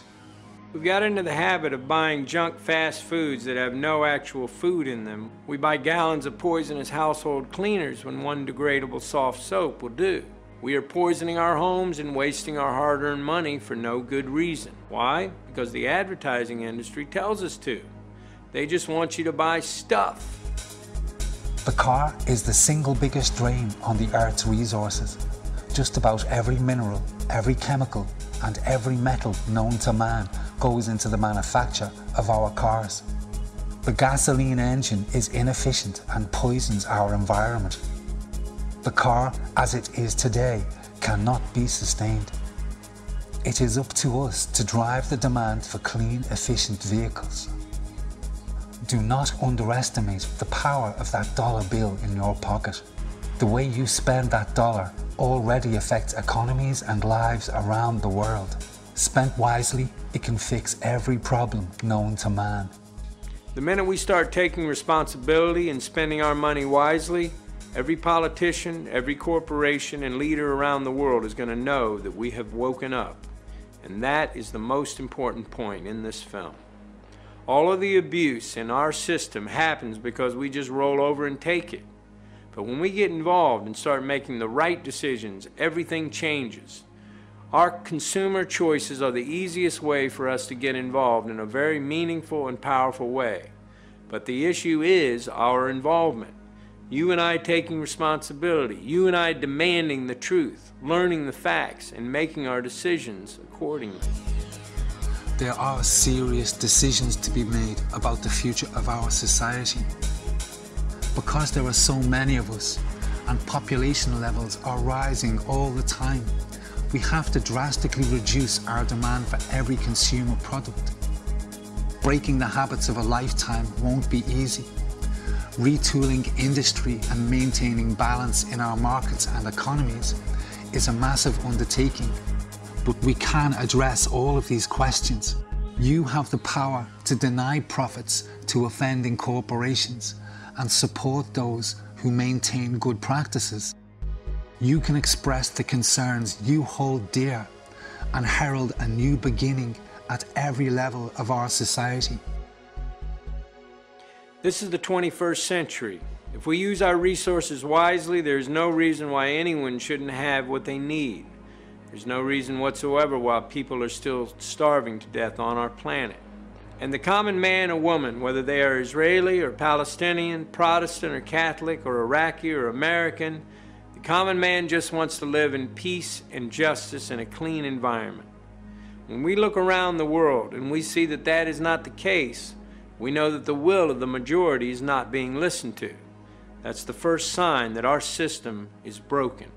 We've got into the habit of buying junk fast foods that have no actual food in them. We buy gallons of poisonous household cleaners when one degradable soft soap will do. We are poisoning our homes and wasting our hard-earned money for no good reason. Why? Because the advertising industry tells us to. They just want you to buy stuff. The car is the single biggest drain on the Earth's resources. Just about every mineral, every chemical, and every metal known to man goes into the manufacture of our cars. The gasoline engine is inefficient and poisons our environment. The car, as it is today, cannot be sustained. It is up to us to drive the demand for clean, efficient vehicles. Do not underestimate the power of that dollar bill in your pocket. The way you spend that dollar already affects economies and lives around the world. Spent wisely, it can fix every problem known to man. The minute we start taking responsibility and spending our money wisely, every politician, every corporation, and leader around the world is going to know that we have woken up. And that is the most important point in this film. All of the abuse in our system happens because we just roll over and take it. But when we get involved and start making the right decisions, everything changes. Our consumer choices are the easiest way for us to get involved in a very meaningful and powerful way. But the issue is our involvement. You and I taking responsibility, you and I demanding the truth, learning the facts, and making our decisions accordingly. there are serious decisions to be made about the future of our society. Because there are so many of us and population levels are rising all the time, we have to drastically reduce our demand for every consumer product. Breaking the habits of a lifetime won't be easy. Retooling industry and maintaining balance in our markets and economies is a massive undertaking. But we can address all of these questions. You have the power to deny profits to offending corporations and support those who maintain good practices. You can express the concerns you hold dear and herald a new beginning at every level of our society. This is the 21st century. If we use our resources wisely, there's no reason why anyone shouldn't have what they need. There's no reason whatsoever why people are still starving to death on our planet. And the common man or woman, whether they are Israeli or Palestinian, Protestant or Catholic or Iraqi or American, the common man just wants to live in peace and justice in a clean environment. When we look around the world and we see that that is not the case, we know that the will of the majority is not being listened to. That's the first sign that our system is broken.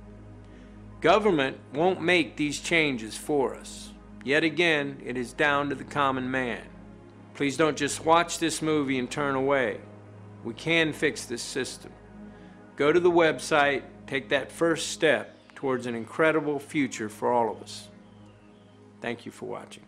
Government won't make these changes for us. Yet again, it is down to the common man. Please don't just watch this movie and turn away. We can fix this system. Go to the website, take that first step towards an incredible future for all of us. Thank you for watching.